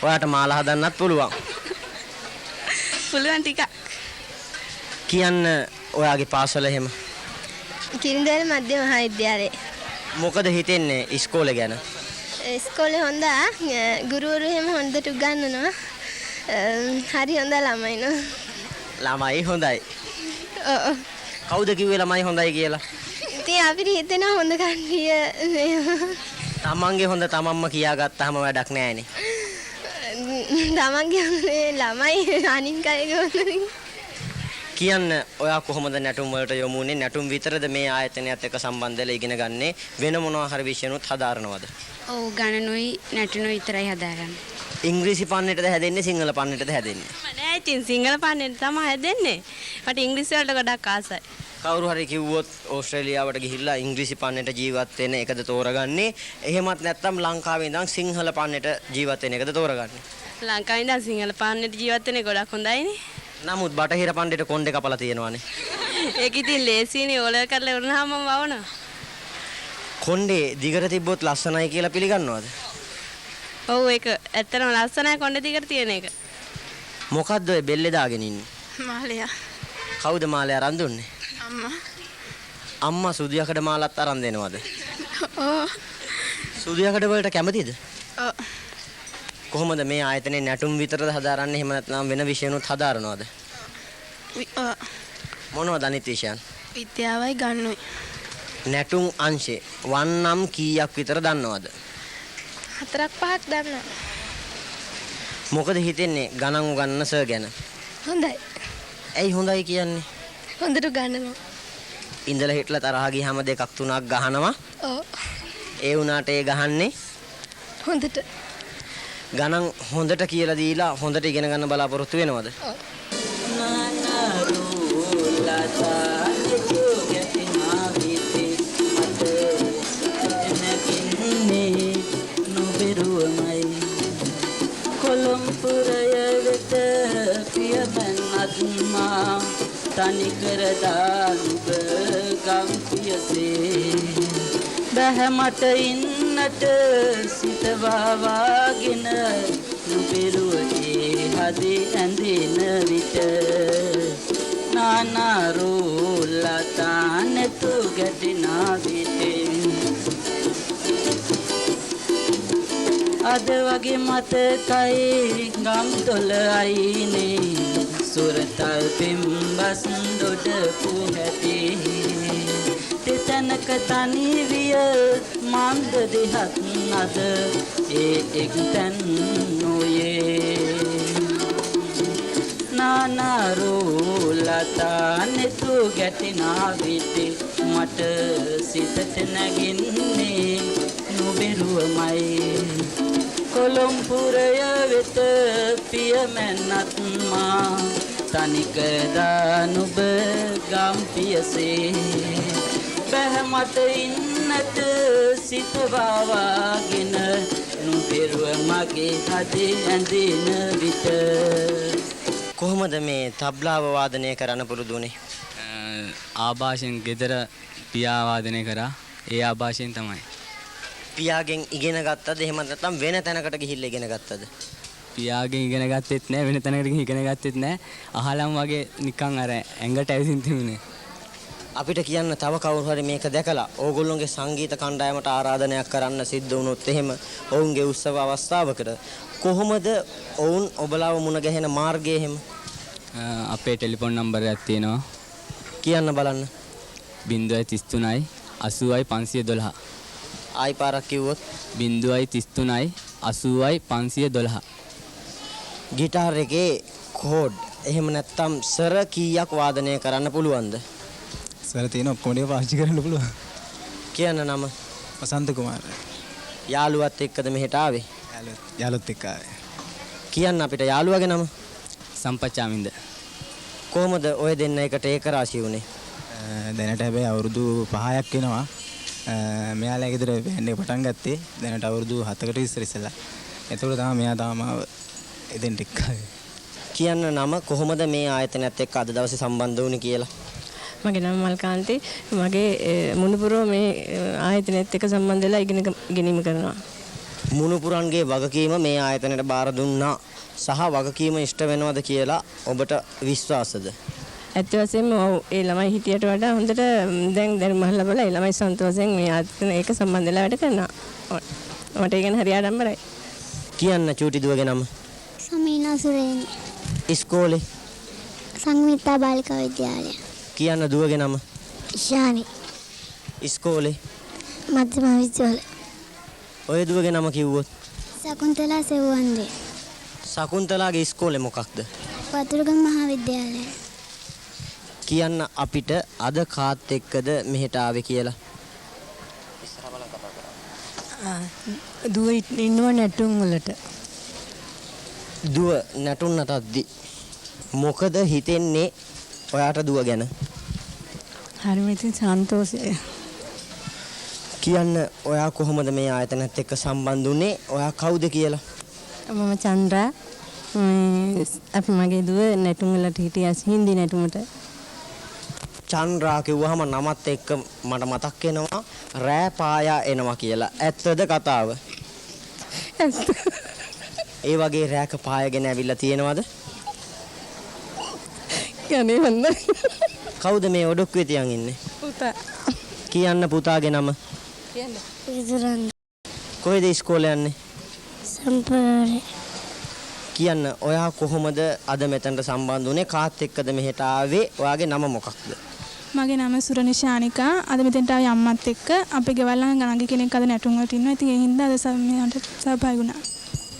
ඔයාට මාල හදන්නත් පුළුවන්. පුළුවන් ටිකක්. කියන්න ඔයාගේ පාසල එහෙම. කිරිඳිවැල මධ්‍යම මහා විද්‍යාලයේ. මොකද හිතෙන්නේ ඉස්කෝලේ ගැන? ඉස්කෝලේ හොඳ ගුරුවරු එහෙම හොඳට උගන්වනවා. හරි හොඳ ළමයි නෝ. ළමයි හොඳයි. ඔව්. කවුද කිව්වේ ළමයි හොඳයි කියලා? ඉතින් අපිට හිතෙනවා හොඳ කට්ටිය තමන්ගේ හොඳ තමන්ම කියාගත්තාම වැඩක් නෑනේ. තමන්ගේ ළමයි අනිත් කයගේ කියන්න ඔයා කොහොමද නැටුම් වලට යොමු වුනේ? නැටුම් විතරද මේ ආයතනයත් එක්ක සම්බන්ධ වෙලා ඉගෙන ගන්නේ? වෙන මොනවා හරි විෂයනුත් හදාරනවද? ඔව් ගණනුයි නැටුනුයි විතරයි හදාගන්නේ. ඉංග්‍රීසි පන්නේටද හැදෙන්නේ සිංහල පන්නේටද හැදෙන්නේ? නෑ ඉතින් සිංහල පන්නේට තමයි හැදෙන්නේ. මට ඉංග්‍රීසි වලට ගොඩක් ආසයි. කවුරු හරි කිව්වොත් ඕස්ට්‍රේලියාවට ගිහිල්ලා ඉංග්‍රීසි පන්නේට ජීවත් වෙන එකද තෝරගන්නේ? එහෙමත් නැත්නම් ලංකාවේ ඉඳන් සිංහල පන්නේට ජීවත් වෙන එකද තෝරගන්නේ? ලංකාවේ ඉඳන් සිංහල පන්නේට ජීවත් වෙන්නේ ගොඩක් හොඳයිනේ. නමුත් බටහිර පන්නේට කොණ්ඩේ කපලා තියෙනවානේ. ඒක ඉතින් ලේසියිනේ ඕලර් කරලා වුණාම මම වවනවා. කොණ්ඩේ දිගට තිබ්බොත් ලස්සනයි කියලා පිළිගන්නවද? ඔව් ඒක ඇත්තටම ලස්සනයි කොණ්ඩේ දිගට තියෙන එක. මොකද්ද ඔය බෙල්ලේ දාගෙන ඉන්නේ? මාලයා. කවුද මාලය අරන් දුන්නේ? අම්මා. අම්මා සුදියකඩ මාලත් අරන් දෙනවද? ඔව්. සුදියකඩ වලට කැමතිද? ඔව්. කොහොමද මේ ආයතනේ නැටුම් විතරද හදාරන්නේ? එහෙම නැත්නම් වෙන විෂයනුත් හදාරනවද? මොනවද අනිත් විෂයන්? විද්‍යාවයි ගණනුයි. නැටුම් අංශේ වන්නම් කීයක් විතර දන්නවද? 4-5ක් දන්නවා. මොකද හිතෙන්නේ ගණන් උගන්නන සර් ගැන? හොඳයි. ඇයි හොඳයි කියන්නේ? හොඳට ගන්නවා. ඉඳලා හිටලා තරහ ගියාම 2-3ක් ගහනවා. ඔව්. ඒ වුණාට ඒ ගහන්නේ හොඳට. ගණන් හොඳට කියලා දීලා හොඳට ඉගෙන ගන්න බලාපොරොත්තු වෙනවද? ඔව්. තනිකර දානුබ ගම්පියසේ බැහැ මට ඉන්නට සිත වාවාගෙන නුපෙරුවේ හදේ ඇඳෙන විට නානාරෝලතා නැතු ගැටෙනා විට අද වගේ මතකයි ගම් තොල අයිනේ සුරතල් පිම්බස් දොඩපු හැටි තෙතනක තනි විය මන්ද දෙහත් අද ඒ එක්තැන් නොයේ නානාරෝලතා නෙතු ගැටෙනා විට මට සිතට නැගින්නේ නුබෙරුවමයි කොළොම්පුරය වෙත පියමැන්නත් මා තනිකරදා නුබ ගම්පියසේ බැහැ මට ඉන්නට සිත වාවාගෙන නුබෙරුව මගේ හදේ ඇඳෙන විට කොහොමද මේ තබ්ලාව වාදනය කරන්න පුරුදු වුනේ? ආభాෂෙන් ගෙදර පියා වාදනය කරා. ඒ ආభాෂෙන් තමයි. පියාගෙන් ඉගෙන ගත්තද? එහෙම නැත්නම් වෙන තැනකට ගිහිල්ලා ඉගෙන ගත්තද? පියාගෙන් ඉගෙන ගත්තෙත් නෑ, වෙන තැනකට ගිහින් ඉගෙන ගත්තෙත් නෑ. අහලම් වගේ නිකන් අර ඇඟට ඇවිසින් තිබුණේ. අපිට කියන්න තව කවුරු හරි මේක දැකලා ඕගොල්ලෝගේ සංගීත කණ්ඩායමට ආරාධනයක් කරන්න සිද්ධ වුණොත් එහෙම ඔවුන්ගේ උත්සව අවස්ථාවකට කොහොමද ඔවුන් ඔබලාව මුණ ගැහෙන මාර්ගය එහෙම? අපේ ටෙලිෆෝන් නම්බරයක් තියෙනවා. කියන්න බලන්න. 033යි 80යි 512. ආයි පාරක් කිව්වොත් 033යි 80යි 512. ගිටාර් එකේ කෝඩ් එහෙම නැත්නම් සර කීයක් වාදනය කරන්න පුළුවන්ද? සර තියෙන ඔක්කොම පාවිච්චි කරන්න පුළුවන්. කියන්න නම? වසන්ත කුමාර. යාළුවත් එක්කද මෙහෙට ආවේ? යාළුවත් එක්ක ආවේ. කියන්න අපිට යාළුවගේ නම? සම්පච්චාමින්ද. කොහොමද ඔය දෙන්න එකට ඒක රාශී වුනේ? දැනට හැබැයි අවුරුදු 5ක් වෙනවා. මෙයාලා ගෙදර බෑන්ඩ් එක පටන් ගත්තේ දැනට අවුරුදු 7කට ඉස්සෙල්ලා. එතකොට තමයි මෙයා තාම එදෙන්ට එක්කාවේ. කියන්න නම කොහොමද මේ ආයතනයත් එක්ක අද දවසේ සම්බන්ධ වුනේ කියලා? මගේ නම මල්කාන්ති. මගේ මුණුපුරෝ මේ ආයතනයත් එක්ක සම්බන්ධ වෙලා ඉගෙනීම කරනවා. මුණුපුරන්ගේ වගකීම මේ ආයතනයට බාර දුන්නා සහ වගකීම ඉෂ්ට වෙනවද කියලා ඔබට විශ්වාසද? ඇත්ත වශයෙන්ම ඒ ළමයි හිටියට වඩා හොඳට දැන් මහල්ලා බලලා ඒ ළමයි සන්තෝෂයෙන් මේ ආයතන එක සම්බන්ධ වෙලා වැඩ කරනවා. මට ඒක ගැන හරි ආඩම්බරයි. කියන්න චූටි දුවගේ නම? සමීනා සුරේනි. ඉස්කෝලේ? සංවිතා බාලිකා විද්‍යාලය. කියන්න දුවගේ නම? ශානි. ඉස්කෝලේ? මධ්‍යම විද්‍යාලය. ඔය දුවගේ නම කිව්වොත්? සකුන්තලා සෙව්වන්දේ. සකුන්තලාගේ ඉස්කෝලේ මොකක්ද? වතුරුගම මහා විද්‍යාලය. කියන්න අපිට අද කාත් එක්කද මෙහෙට ආවේ කියලා? දුව ඉන්නවා නැටුම් වලට. දුව නැටුම් නටද්දි මොකද හිතෙන්නේ ඔයාට දුව ගැන? හරිම ඉතින් සන්තෝෂය. කියන්න ඔයා කොහොමද මේ ආයතනත් එක්ක සම්බන්ධ වුනේ? ඔයා කවුද කියලා? මම චන්ද්‍රා. අපි මගේ දුව නැටුම් වලට හිටියා හින්දි නැටුමට. චන්ද්‍රා කිව්වහම නමත් එක්ක මට මතක් වෙනවා රෑ පායා එනවා කියලා. ඇත්තද කතාව? ඒ වගේ රෑක පායගෙන ඇවිල්ලා තියෙනවද? යන්නේ වන්න. කවුද මේ ඔඩොක්කුවේ තියන් ඉන්නේ? පුතා. කියන්න පුතාගේ නම? කියන්න. විදුරන්. කොහෙද ඉස්කෝලේ යන්නේ? සම්පරේ. කියන්න ඔයා කොහොමද අද මෙතනට සම්බන්ධ වුනේ? කාත් එක්කද මෙහෙට ආවේ? ඔයාගේ නම මොකක්ද? මගේ නම සුරනිශානිකා. අද මෙතෙන්ට ආවේ අම්මත් එක්ක. අපේ ගෙවල් ළඟ නංගි කෙනෙක් අද නැටුම් වලට ඉන්නවා. ඉතින් ඒ හින්දා අද මෙයාට සහභාගී වුණා.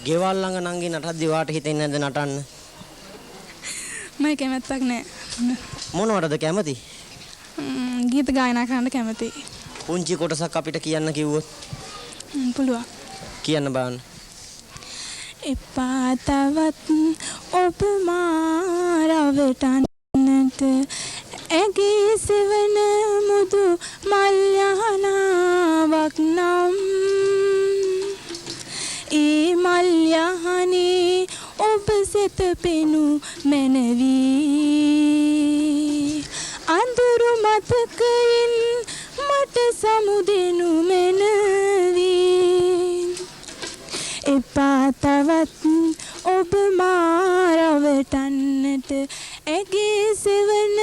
ගෙවල් ළඟ නංගි නටද්දි වාට හිතෙන්නේ නැද්ද නටන්න? මම කැමැත්තක් නැහැ. මොනවටද කැමති? ගීත ගායනා කරන්න කැමතියි. පුංචි කොටසක් අපිට කියන්න කිව්වොත්? පුළුවන්. කියන්න බලන්න. එපා තවත් ඔබ මාරවටන්නට ඇගේ සෙවන මුදු මල්යහනාවක් නම් ඒ මල්යහනේ ඔබ සෙත පෙනු මැනවී අඳුරු මතකයින් මට සමුදෙනු මැනවී එපා තවත් ඔබ මාරවටන්නට ඇගේ සෙවන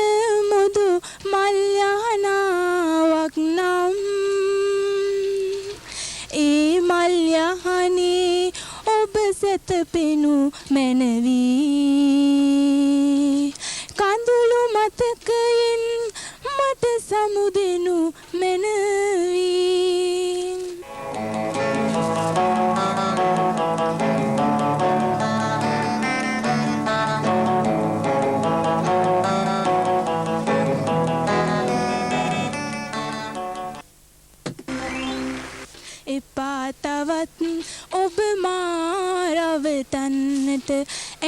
මුදු මල්යහනාවක් නම් ඒ මල්යහනේ ඔබ සෙත පෙනු මැනවී කඳුළු මතකයින් මට සමුදෙනු මැනවී එපා තවත් ඔබ මාරවටන්නට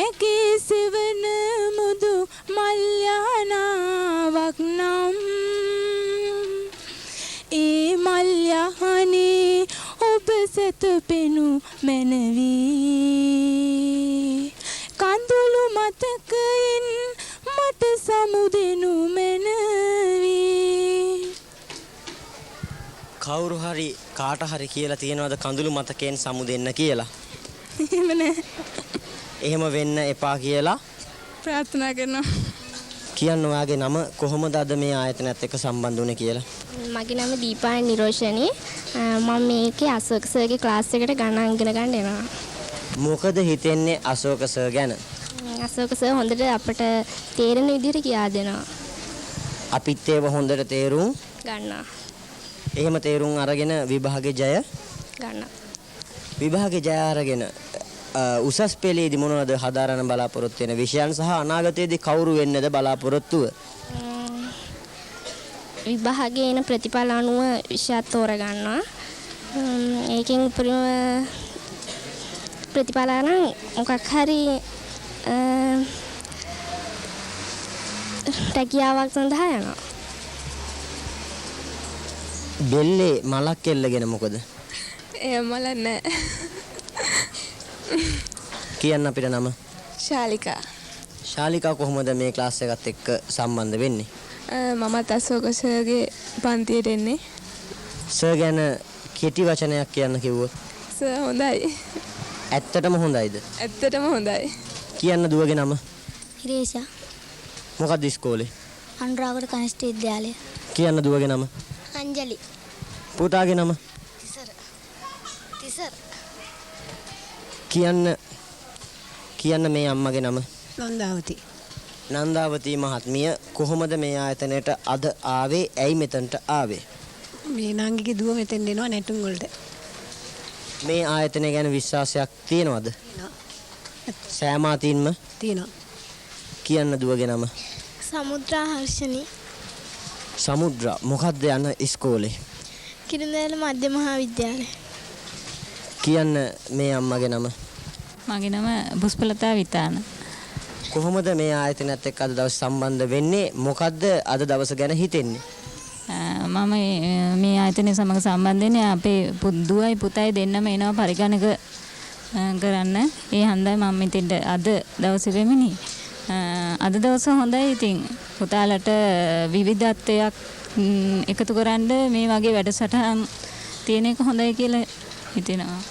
ඇගේ සෙවන මුදු මල්යහනාවක් නම් ඒ මල්යහනේ ඔබ සෙත පෙනු මැනවී කඳුළු මතකයින් මට සමුදෙනු මැනවී කවුරු හරි කාට හරි කියලා තියෙනවද කඳුළු මතකයෙන් සමුදෙන්න කියලා? එහෙම නැහැ. එහෙම වෙන්න එපා කියලා ප්‍රාර්ථනා කරනවා. කියන්න ඔයාගේ නම කොහොමද අද මේ ආයතනයත් එක්ක සම්බන්ධ වුනේ කියලා? මගේ නම දීපානි නිරෝෂණි. මම මේකේ අශෝක සර්ගේ ක්ලාස් එකට ගණන් ඉගෙන ගන්න එනවා. මොකද හිතෙන්නේ අශෝක සර් ගැන? අශෝක සර් හොඳට අපට තේරෙන විදිහට කියා දෙනවා. අපිත් ඒව හොඳට තේරුම් ගන්නවා. එහෙම තේරුම් අරගෙන විභාගේ ජය ගන්න. විභාගේ ජය අරගෙන උසස් පෙළේදී මොනවද හදාරන්න බලාපොරොත්තු වෙන විෂයන් සහ අනාගතයේදී කවුරු වෙන්නද බලාපොරොත්තුව? විභාගයේ එන ප්‍රතිඵල අනුව විෂයත් තෝරගන්නවා. ඒකෙන් උපරිම ප්‍රතිඵල නම් මොකක් හරි රැකියාවක් සඳහා යනවා. බෙල්ලේ මලක් එල්ලගෙන මොකද? ඒ මල නැහැ. කියන්න අපිට නම. ශාලිකා. ශාලිකා කොහොමද මේ ක්ලාස් එකත් එක්ක සම්බන්ධ වෙන්නේ? මමත් අශෝක සර්ගේ පන්තියට එන්නේ. සර් ගැන කෙටි වචනයක් කියන්න කිව්වොත්? සර් හොඳයි. ඇත්තටම හොඳයිද? ඇත්තටම හොඳයි. කියන්න දුවගේ නම. ඉරේෂා. මොකක්ද ඉස්කෝලේ? අනුරාගොඩ කනිෂ්ඨ විද්‍යාලය. කියන්න දුවගේ නම. අංජලි. පුතාගේ නම. තිසර. කියන්න මේ අම්මගේ නම. නන්දාවති. නන්දාවති මහත්මිය කොහොමද මේ ආයතනයට අද ආවේ? ඇයි මෙතනට ආවේ? මේ නංගිගේ දුව මෙතෙන් එනවා නැටුම් වලට. මේ ආයතනය ගැන විශ්වාසයක් තියෙනවද? සෑමාතින්ම තියෙනවා. කියන්න දුවගේ නම. සමුද්‍රා හර්ෂණී. සමුද්‍රා මොකද්ද යන ඉස්කෝලේ? කිරිඳෑල මධ්‍ය මහා විද්‍යාලය. කියන්න මේ අම්මගේ නම. මගේ නම පුෂ්පලතා විතාන. කොහොමද මේ ආයතනයත් එක්ක අද දවස් සම්බන්ධ වෙන්නේ? මොකද්ද අද දවස ගැන හිතෙන්නේ? මම මේ ආයතනය සමග සම්බන්ධ වෙන්නේ අපේ දුවයි පුතයි දෙන්නම එනවා පරිගණක කරන්න. ඒ හන්දයි මම මෙතෙන්ට අද දවසේ වෙමිනි. අද දවස හොඳයි. ඉතින් පුතාලට විවිධත්වයක් එකතු කරන්න මේ වගේ වැඩසටහන් තියෙන එක හොඳයි කියලා හිතෙනවා.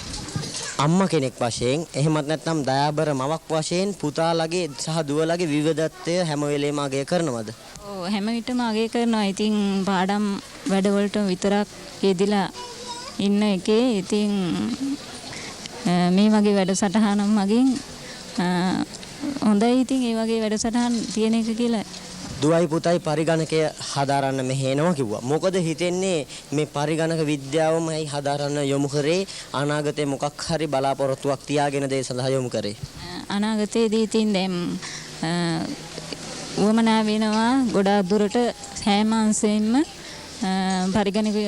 අම්මා කෙනෙක් වශයෙන් එහෙමත් නැත්නම් දයාබර මවක් වශයෙන් පුතාලගේ සහ දුවලගේ විවිධත්වය හැම වෙලේම අගය කරනවද? ඔව් හැම විටම අගය කරනවා. ඉතින් පාඩම් වැඩවලට විතරක් යෙදිලා ඉන්න එකේ ඉතින් මේ වගේ වැඩසටහන මගින් හොඳයි. ඉතින් ඒ වගේ වැඩසටහන් තියෙන එක කියලා දුවයි පුතයි පරිගණකය හදාරන්න මෙහෙනවා කිව්වා. මොකද හිතෙන්නේ මේ පරිගණක විද්‍යාවමයි හදාරන්න යොමු කරේ? අනාගතේ මොකක් හරි බලාපොරොත්තුවක් තියාගෙන දේ සඳහා යොමු කරේ? අනාගතයේදී ඉතින් දැන් වමනා වෙනවා ගොඩාක් දුරට හැම අංශයෙන්ම පරිගණක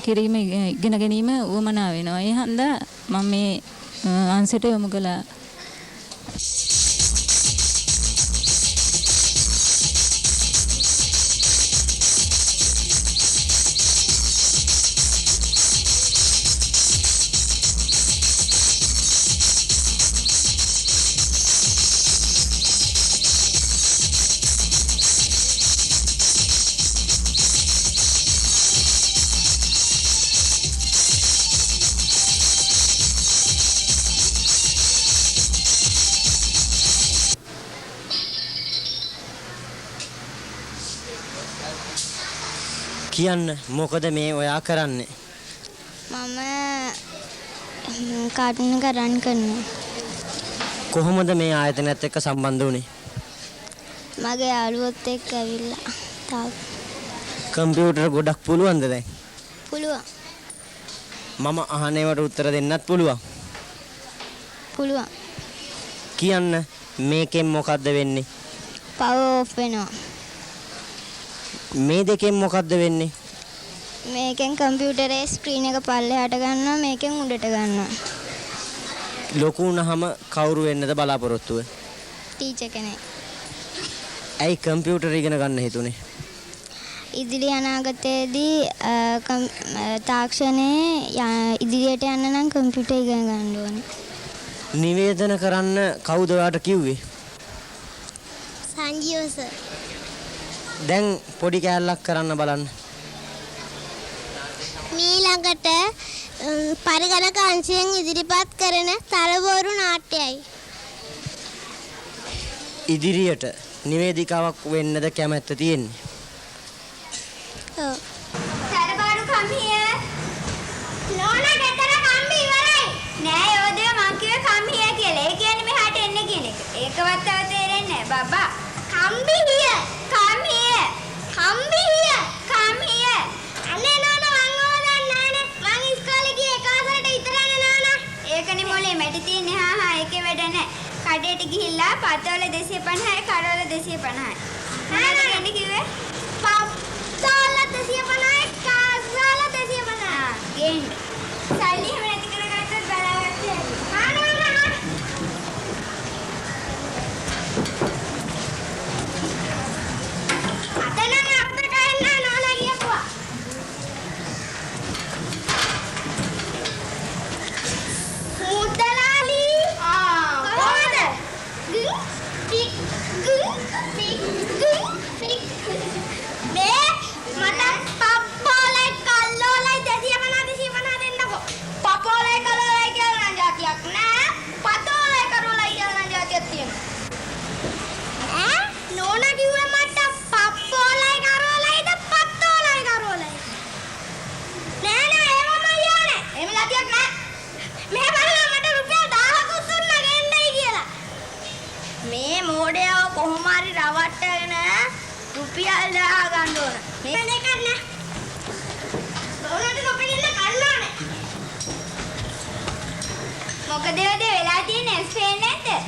කිරීම ඉගෙන ගැනීම වමනා වෙනවා. ඒ හන්දා මම මේ අංශයට යොමු කළා. කියන්න මොකද මේ ඔයා කරන්නේ? මම කාටුන් එක රන් කරනවා. කොහොමද මේ ආයතනයත් එක්ක සම්බන්ධ වුනේ? මගේ යාළුවොත් එක්ක ඇවිල්ලා. තාක් කම්පියුටර් ගොඩක් පුළුවන්ද දැන්? පුළුවන්. මම අහන්නේවට උත්තර දෙන්නත් පුළුවන්. පුළුවන්. කියන්න මේකෙන් මොකද්ද වෙන්නේ? පවර් ඔෆ් වෙනවා. මේ දෙකෙන් මොකද්ද වෙන්නේ? මේකෙන් කම්පියුටරේ ස්ක්‍රීන් එක පල්ලෙහාට ගන්නවා, මේකෙන් උඩට ගන්නවා. ලොකු වුණාම කවුරු වෙන්නද බලාපොරොත්තුව? ටීචර් කෙනෙක්. ඇයි කම්පියුටර් ඉගෙන ගන්න හිතුනේ? ඉදිරි අනාගතයේදී තාක්ෂණයේ ඉදිරියට යන්න නම් කම්පියුටර් ඉගෙන ගන්න ඕනේ. නිවේදන කරන්න කවුද ඔයාට කිව්වේ? සංජීව සර්. දැන් පොඩි කෑල්ලක් කරන්න බලන්න. මීළඟට පරිගණක අංශයෙන් ඉදිරිපත් කරන තරබෝරු නාට්‍යයයි. ඉදිරියට නිවේදිකාවක් වෙන්නද කැමැත්ත තියෙන්නේ? ඔව්. තරබෝරු කම්හිය. නෝනා ගෙදර කම්බි ඉවරයි. නෑ යෝදේ මං කිව්වේ කම්හිය කියලා. ඒ කියන්නේ මෙහාට එන්න කියන එක. ඒකවත් තව තේරෙන්නේ නෑ බබා. කම්බිහිය. කම්හිය. කම්බිහිය. කම්හිය. අනේ නෝනා මං ඕදන්නේ නෑනේ. මං ඉස්කෝලේ ගියේ එකවසරට විතරනේ නෝනා. ඒකනේ මොලේ මැටි තියන්නේ. හා ඒකේ වැඩ නෑ. කඩේට ගිහිල්ලා පතවල 250යි කරවල 250යි. මොනවද කියන්නේ කිව්වේ? පතවල 250යි කාසවල 250යි. ගේන්න. සල්ලි හැම නැති කරගත්තත් බලාගත්තේ. අතනම අපිට කන්න නෝනා කියපුවා. මුදලාලි කොහොමද? මේ මට පප්පෝලයි කල්ලෝලයි 250 දෙන්නකෝ. පප්පෝලයි කල්ලෝලයි කියලා නම් જાතියක් නෑ. පතෝලයි කරෝලයි කියලා නම් જાතියක් තියෙනවා. ඈ නෝනා කිව්වේ මට පප්පෝලයි කරෝලයිද පතෝලයි කරෝලයි. නෑ නෑ ඒවම යන්නේ. එහෙම જાතියක් නෑ. මේ බලන්න මට රුපියල් 1000ක් උතුන්න ගෙන්නයි කියලා. මේ මොඩේව කොහොම හරි රවට්ටගෙන රුපියල් 1000 ගන්න ඕන. මේ දෙකක් නෑ. ඕනට නොපෙනෙන්න කන්න ඕනේ. මොකද වෙලා තියෙන්නේ එස්පේන්නේ නැද්ද?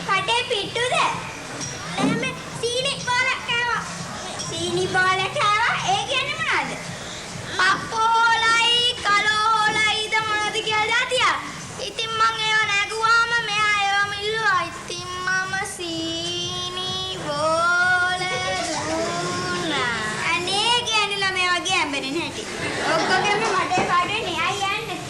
කටේ පිට්ටුද? එහෙනම් සීනි බාලක් කෑවා. සීනි බාලක් කෑවා. ඒ කියන්නේ මොනවද? පප්පෝලයි කලෝලයිද මොනවද කියලා જાතිය. ඉතින් මං ඒව නැගුවාම මෙයා ඒවම ඉල්ලුවා. ඉතින් මම සීනි බෝල දුන්නා. අනේ කියන්නේ ළමයා වගේ ඇඹරෙන්නේ නැටි. ඔක්කොගෙම මඩේ කඩේ න්යාය යන්නේ.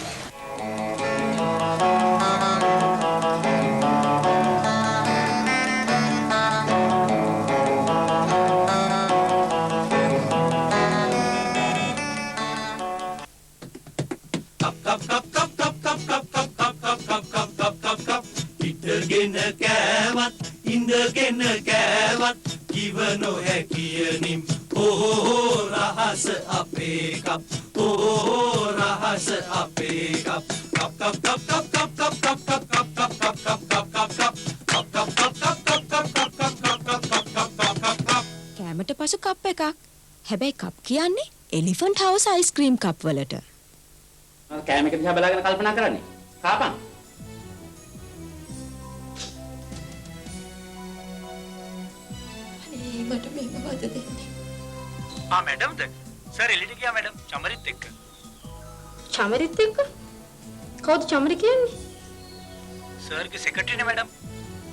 ඉඳගෙන කෑවත් ඉඳගෙන කෑවත් කිව නොහැකියනින් ඕ රහස අපේ කප් ඕ රහස අපේ කප් කප් කප් කප් කප් කප් කප් කප් කප් කප් කෑමට පසු කප් එකක්. හැබැයි කප් කියන්නේ එලිෆන්ට් හවුස් අයිස්ක්‍රීම් කප් වලට. කෑම එක දිහා බලාගෙන කල්පනා කරන්නේ. කාපන්. අනේ මට මේක වද දෙන්නේ. මැඩම්ද? සර් එළියට ගියා මැඩම් චමරිත් එක්ක. චමරිත් එක්ක? කවුද චමරි කියන්නේ? සර්ගේ සෙක්‍රටරිනේ මැඩම්.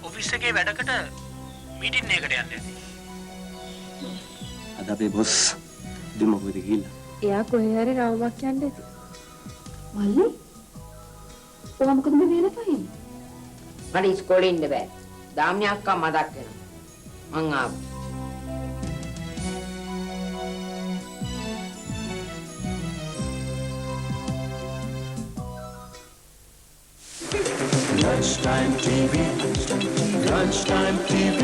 ඔෆිස් එකේ වැඩකට මීටින් එකකට යන්න ඇති. අද අපේ බොස් දිමුකුද ගිහිල්ලා. එයා කොහේ හරි රවුමක් යන්න ඇති. මල්ලි? ඔයා මොකද මේ වෙලා තියෙන්නේ? මට ඉස්කෝලේ ඉන්න බෑ. දාම්නි අක්කා මතක් වෙනවා. මං ආවා. Lunchtime TV, Lunchtime TV.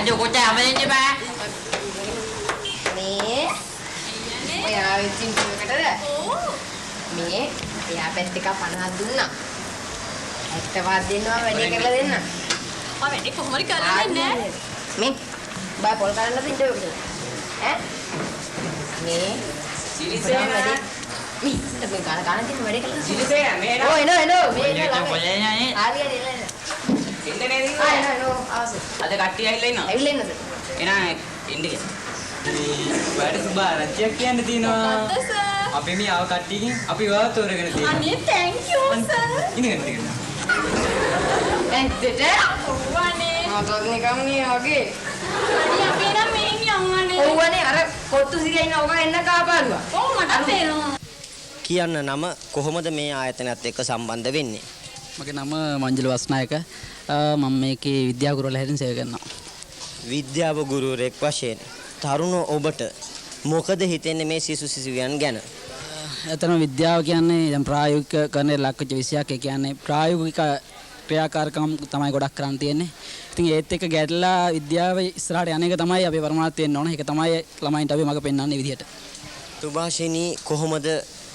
අද කොච්චර අමලෙන්න බෑ. මේ ඔය ආවිචින් කියකටද? මේ එයා පැත්ත එක 50ක් දුන්නා. 70ක් දෙන්නවා වැඩි කරලා දෙන්න. ආ වැඩි කොහොමද කරලා දෙන්නේ? මේ බා පොල් කරන්නද ඉන්ටර්විව් එකට? ඈ? මේ සිරිසේන මේ ගාන තියෙන වැඩි කරලා. සිරිසේන මේ ඕ එනෝ මේ පොලේ නෑ. ආලියද එන්න. එන්නේ නේද? එනෝ ආස. අද කට්ටිය ඇවිල්ලා ඉන්නවා. ඇවිල්ලා ඉන්නද? එනා ඉන්නේ. වැඩ සුබා රජ්‍යයක් කියන්න තියෙනවා. අපි මේ ආව කට්ටියකින් අපි වාව තෝරගෙන තියෙනවා. අනේ thank you sir. ඉන්න. ඇත්තට? ඔව්වනේ. මතක් නිකම් නේ වගේ. අනේ අපි නම් මෙහෙන් යවන්නේ. ඔව්වනේ අර කොත්තු සිරිය ඉන්න ඔක එන්න කාපාරුවා. ඔව් මට තේරෙනවා. කියන්න නම කොහොමද මේ ආයතනයත් එක්ක සම්බන්ධ වෙන්නේ? මගේ නම මංජල වස්නායක. මම මේකේ විද්‍යා ගුරුවරලා හැටින් සේවය කරනවා. විද්‍යාව ගුරුවරයෙක් වශයෙන් තරුණ ඔබට මොකද හිතෙන්නේ මේ සිසු සිසුවියන් ගැන? එතන විද්‍යාව කියන්නේ දැන් ප්‍රායෝගික කරන්නේ ලක්වෙච්ච විෂයක්. ඒ කියන්නේ ප්‍රායෝගික ක්‍රියාකාරකම් තමයි ගොඩක් කරන් තියෙන්නේ. ඉතින් ඒත් එක්ක ගැටලා විද්‍යාව ඉස්සරහට යන එක තමයි අපි පරමාර්ථය වෙන්න ඕන. ඒක තමයි ළමයින්ට අපි මඟ පෙන්වන්නේ විදිහට. සුභාෂිනී කොහොමද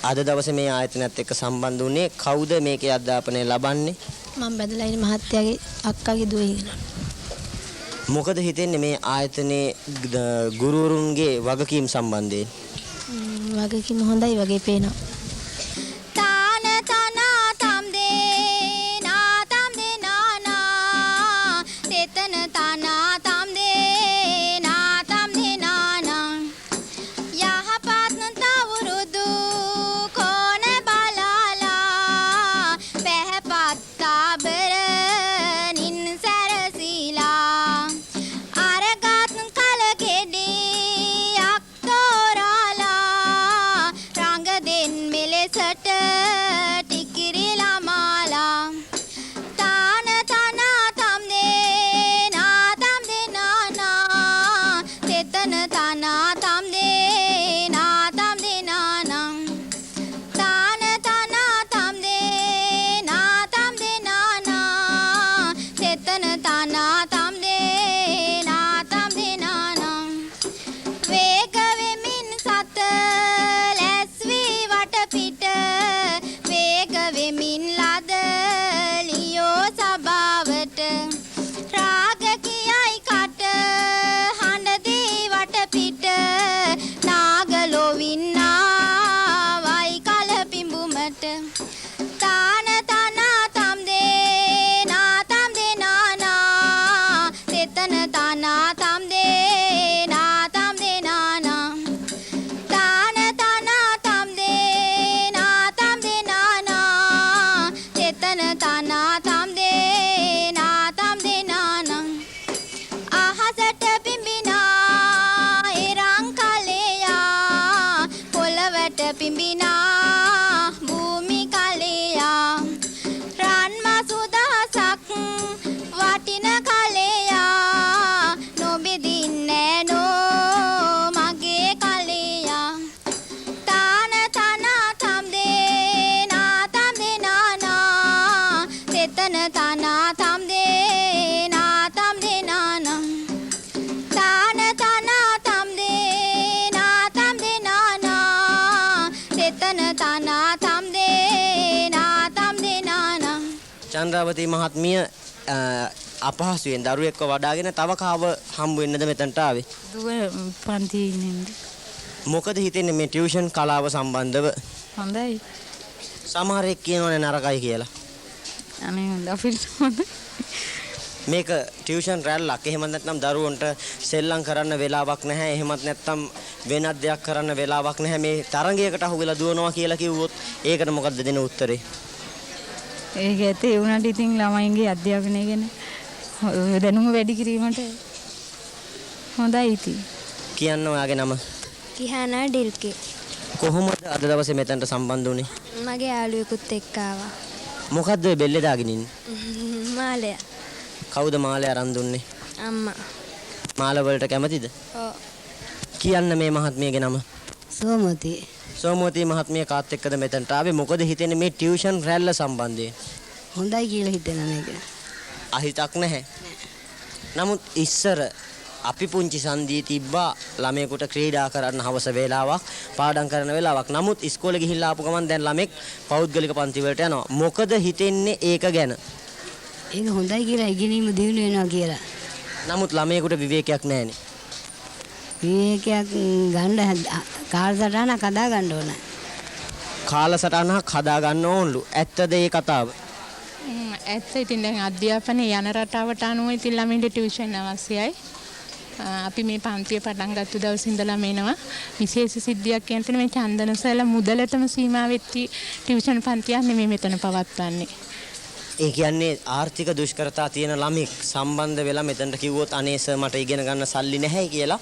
අද දවසේ මේ ආයතනයත් එක්ක සම්බන්ධ වුණේ? කවුද මේකේ අධ්‍යාපනය ලබන්නේ? මම බදලා ඉන්න මහත්තයාගේ අක්කාගේ දුවේ කෙනා. මොකද හිතෙන්නේ මේ ආයතනයේ ගුරුවරුන්ගේ වගකීම් සම්බන්ධයෙන්? වගකීම් හොඳයි වගේ පේනවා. චන්ද්‍රාවතී මහත්මිය අපහසුයෙන් දරුවෙක්ව වඩාගෙන තව කාව හම්බ වෙන්නද මෙතනට ආවේ? දුව පන්තියේ ඉන්නේ. මොකද හිතෙන්නේ මේ ටියුෂන් කලාව සම්බන්ධව? හොඳයි. සමහරෙක් කියනවනේ නරකයි කියලා. අනේ අපිට හොඳ. මේක ටියුෂන් රැල්ලක්. එහෙම නැත්නම් දරුවන්ට සෙල්ලම් කරන්න වෙලාවක් නැහැ. එහෙමත් නැත්නම් වෙනත් දෙයක් කරන්න වෙලාවක් නැහැ. මේ තරංගයකට අහු වෙලා දුවනවා කියලා කිව්වොත් ඒකට මොකද්ද දෙන උත්තරේ? ඒක ඇත්තේ ඒ වුණාට ඉතින් ළමයින්ගේ අධ්‍යාපනය ගැන දැනුම වැඩි කිරීමට හොඳයි ඉතින්. කියන්න ඔයාගේ නම? කිහානා ඩිල්කේ. කොහොමද අද දවසේ මෙතනට සම්බන්ධ වුනේ? මගේ යාළුවෙකුත් එක්ක ආවා. මොකද්ද ඔය බෙල්ලේ දාගෙන ඉන්නේ? මාලය. කවුද මාලය අරන් දුන්නේ? අම්මා. මාල වලට කැමතිද? ඔව්. කියන්න මේ මහත්මියගේ නම? සෝමති. සෝමති මහත්මිය කාත් එක්කද මෙතනට ආවේ? මොකද හිතෙන්නේ මේ ටියුෂන් රැල්ල සම්බන්ධයෙන්? හොඳයි කියලා හිතෙනවා නේද? අහිතක් නැහැ. නමුත් ඉස්සර අපි පුංචි සන්දී තිබ්බා ළමයෙකුට ක්‍රීඩා කරන්න හවස වේලාවක් පාඩම් කරන වෙලාවක්. නමුත් ඉස්කෝලේ ගිහිල්ලා ආපු ගමන් දැන් ළමෙක් පෞද්ගලික පන්ති වලට යනවා. මොකද හිතෙන්නේ ඒක ගැන? ඒක හොඳයි කියලා ඉගෙනීම දියුණු වෙනවා කියලා. නමුත් ළමයෙකුට විවේකයක් නැහැනේ. විවේකයක් ගන්න කාලසටහනක් හදා ගන්න ඕන. කාලසටහනක් හදා ගන්න ඕනලු. ඇත්තද ඒ කතාව? ඇත්ත. ඉතින් දැන් අධ්‍යාපනයේ යන රටාවට අනුව ඉතින් ළමයින්ට ටියුෂන් අවශ්‍යයි. අපි මේ පන්තිය පටන් ගත්ත දවසේ ඉඳලා මේනවා විශේෂ සිද්ධියක් කියන මේ චන්දනසල මුදලටම සීමා වෙච්චි ටියුෂන් පන්තියක් නෙමෙයි මෙතන පවත්වන්නේ. ඒ කියන්නේ ආර්ථික දුෂ්කරතා තියෙන ළමෙක් සම්බන්ධ වෙලා මෙතනට කිව්වොත් අනේ සර් මට ඉගෙන ගන්න සල්ලි නැහැ කියලා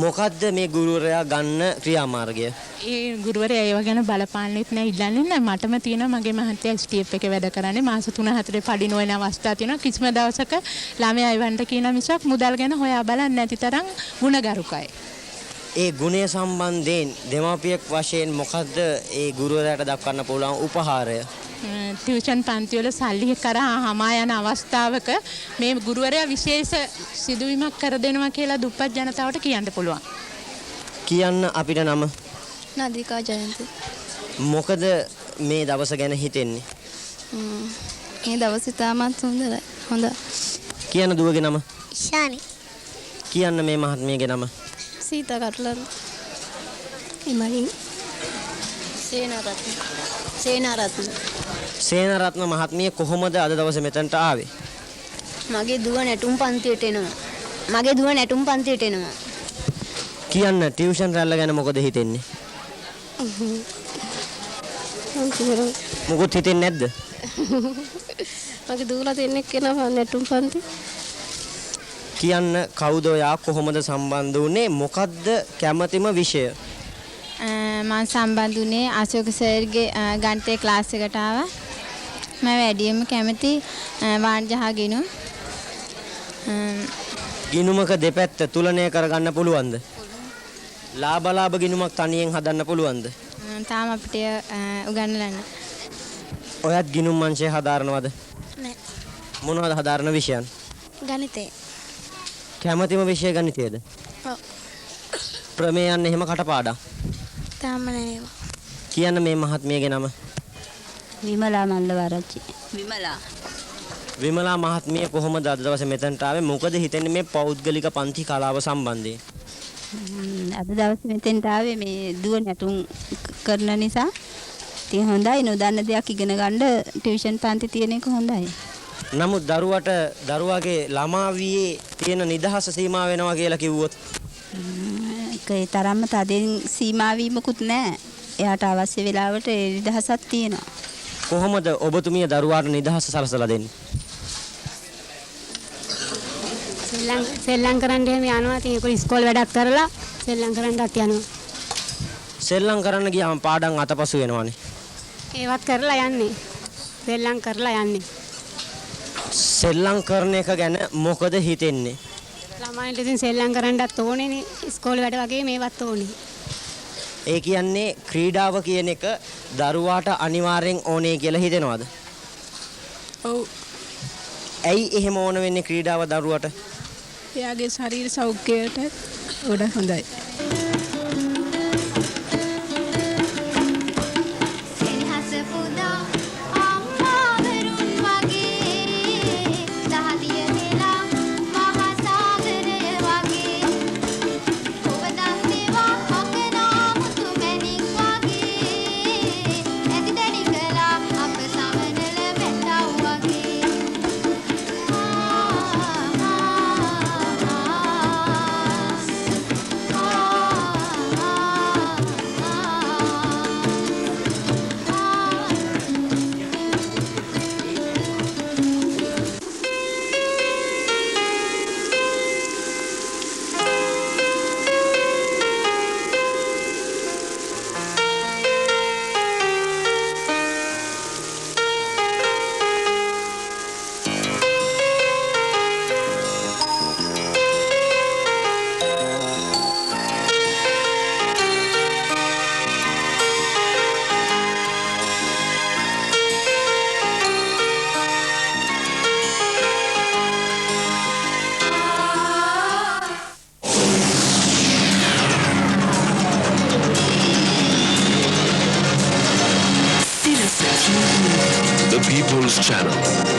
මොකද්ද මේ ගුරුවරයා ගන්න ක්‍රියාමාර්ගය? ඒ ගුරුවරයා ඒව ගැන බලපාන්නෙත් නැහැ ඉල්ලන්නේ නැහැ. මටම තියෙනවා මගේ මහත්තයා STF එකේ වැඩ කරන්නේ මාස 3-4 පඩි නොවන අවස්ථා තියෙනවා. කිසිම දවසක ළමයා එවන්ට කියන මිසක් මුදල් ගැන හොයා බලන්නේ නැති තරම් ගුණගරුකයි. ඒ ගුණය සම්බන්ධයෙන් දෙමාපියෙක් වශයෙන් මොකද්ද ඒ ගුරුවරයාට දක්වන්න පුළුවන් උපහාරය? ටියුෂන් පන්ති වල සල්ලි කරා හමා යන අවස්ථාවක මේ ගුරුවරයා විශේෂ සිදුවීමක් කර දෙනවා කියලා දුප්පත් ජනතාවට කියන්න පුළුවන්. කියන්න අපිට නම නදිකා ජයන්ති. මොකද මේ දවස ගැන හිතෙන්නේ? මේ දවස් ඉතාමත් හොඳයි. හොඳයි. කියන්න දුවගේ නම? ශානි. කියන්න මේ මහත්මියගේ නම? සීතා කටුලන්. ඉමලින් සේනාරත්න. සේනාරත්න. සේනාරත්න මහත්මිය කොහොමද අද දවසේ මෙතනට ආවේ? මගේ දුව නැටුම් පන්තියට එනවා. කියන්න ටියුෂන් රැල්ල ගැන මොකද හිතෙන්නේ? මොකොත් හිතෙන්නේ නැද්ද? මගේ දුවලා දෙන්නෙක් කෙනා නැටුම් පන්ති. කියන්න කවුද ඔයා කොහොමද සම්බන්ධ වුනේ? මොකද්ද කැමැතිම විෂය? මම සම්බන්ධ වුණේ අශෝක සර්ගේ ගණිතේ ක්ලාස් එකට ආවා. මම වැඩියෙන්ම කැමති වාණිජ හා ගිණුම්. ගිණුමක දෙපැත්ත තුලනය කරගන්න පුළුවන්ද? ලාභ ගිණුමක් තනියෙන් හදන්න පුළුවන්ද? තාම අපිට උගන්වලා නැහැ. ඔයත් ගිණුම් අංශය හදාරනවද? නැහැ. මොනවද හදාරන විෂයන්? ගණිතේ. කැමැතිම විෂය ගණිතයද? ඔව්. ප්‍රමේයන් එහෙම කටපාඩම්? තාම නැහැ. කියන්න මේ මහත්මියගේ නම? විමලා මල්ලවරච්චි. විමලා මහත්මිය කොහොමද අද දවසේ මෙතනට ආවේ? මොකද හිතන්නේ මේ පෞද්ගලික පන්ති කලාව සම්බන්ධයෙන්? අද දවසේ මෙතෙන්ට ආවේ මේ දුව නැටුම් කරන නිසා. ඉතින් හොඳයි නොදන්න දෙයක් ඉගෙන ගන්න ටියුෂන් පන්ති තියෙන එක හොඳයි. නමුත් දරුවාගේ ළමාවියේ තියෙන නිදහස සීමා වෙනවා කියලා කිව්වොත් ඒ තරම්ම තදින් සීමා වීමකුත් නැහැ. එයාට අවශ්‍ය වෙලාවට ඒ නිදහසක් තියෙනවා. කොහොමද ඔබතුමිය දරුවාට නිදහස සලසලා දෙන්නේ? සෙල්ලම් කරන්න එහෙම යනවා. ඉතින් ඒක ඉස්කෝලේ වැඩක් කරලා සෙල්ලම් කරන්නත් යනවා. සෙල්ලම් කරන්න ගියාම පාඩම් අතපසු වෙනවනේ. ඒවත් කරලා යන්නේ. සෙල්ලම් කරලා යන්නේ. සෙල්ලම් කරන එක ගැන මොකද හිතෙන්නේ? ළමයින්ට ඉතින් සෙල්ලම් කරන්නත් ඕනේනේ. ඉස්කෝලේ වැඩ වගේ මේවත් ඕනේ. ඒ කියන්නේ ක්‍රීඩාව කියන එක දරුවාට අනිවාර්යෙන් ඕනේ කියලා හිතෙනවද? ඔව්. ඇයි එහෙම ඕන වෙන්නේ ක්‍රීඩාව දරුවට? එයාගේ ශරීර සෞඛ්‍යයට ගොඩක් හොඳයි. Oh News Channel.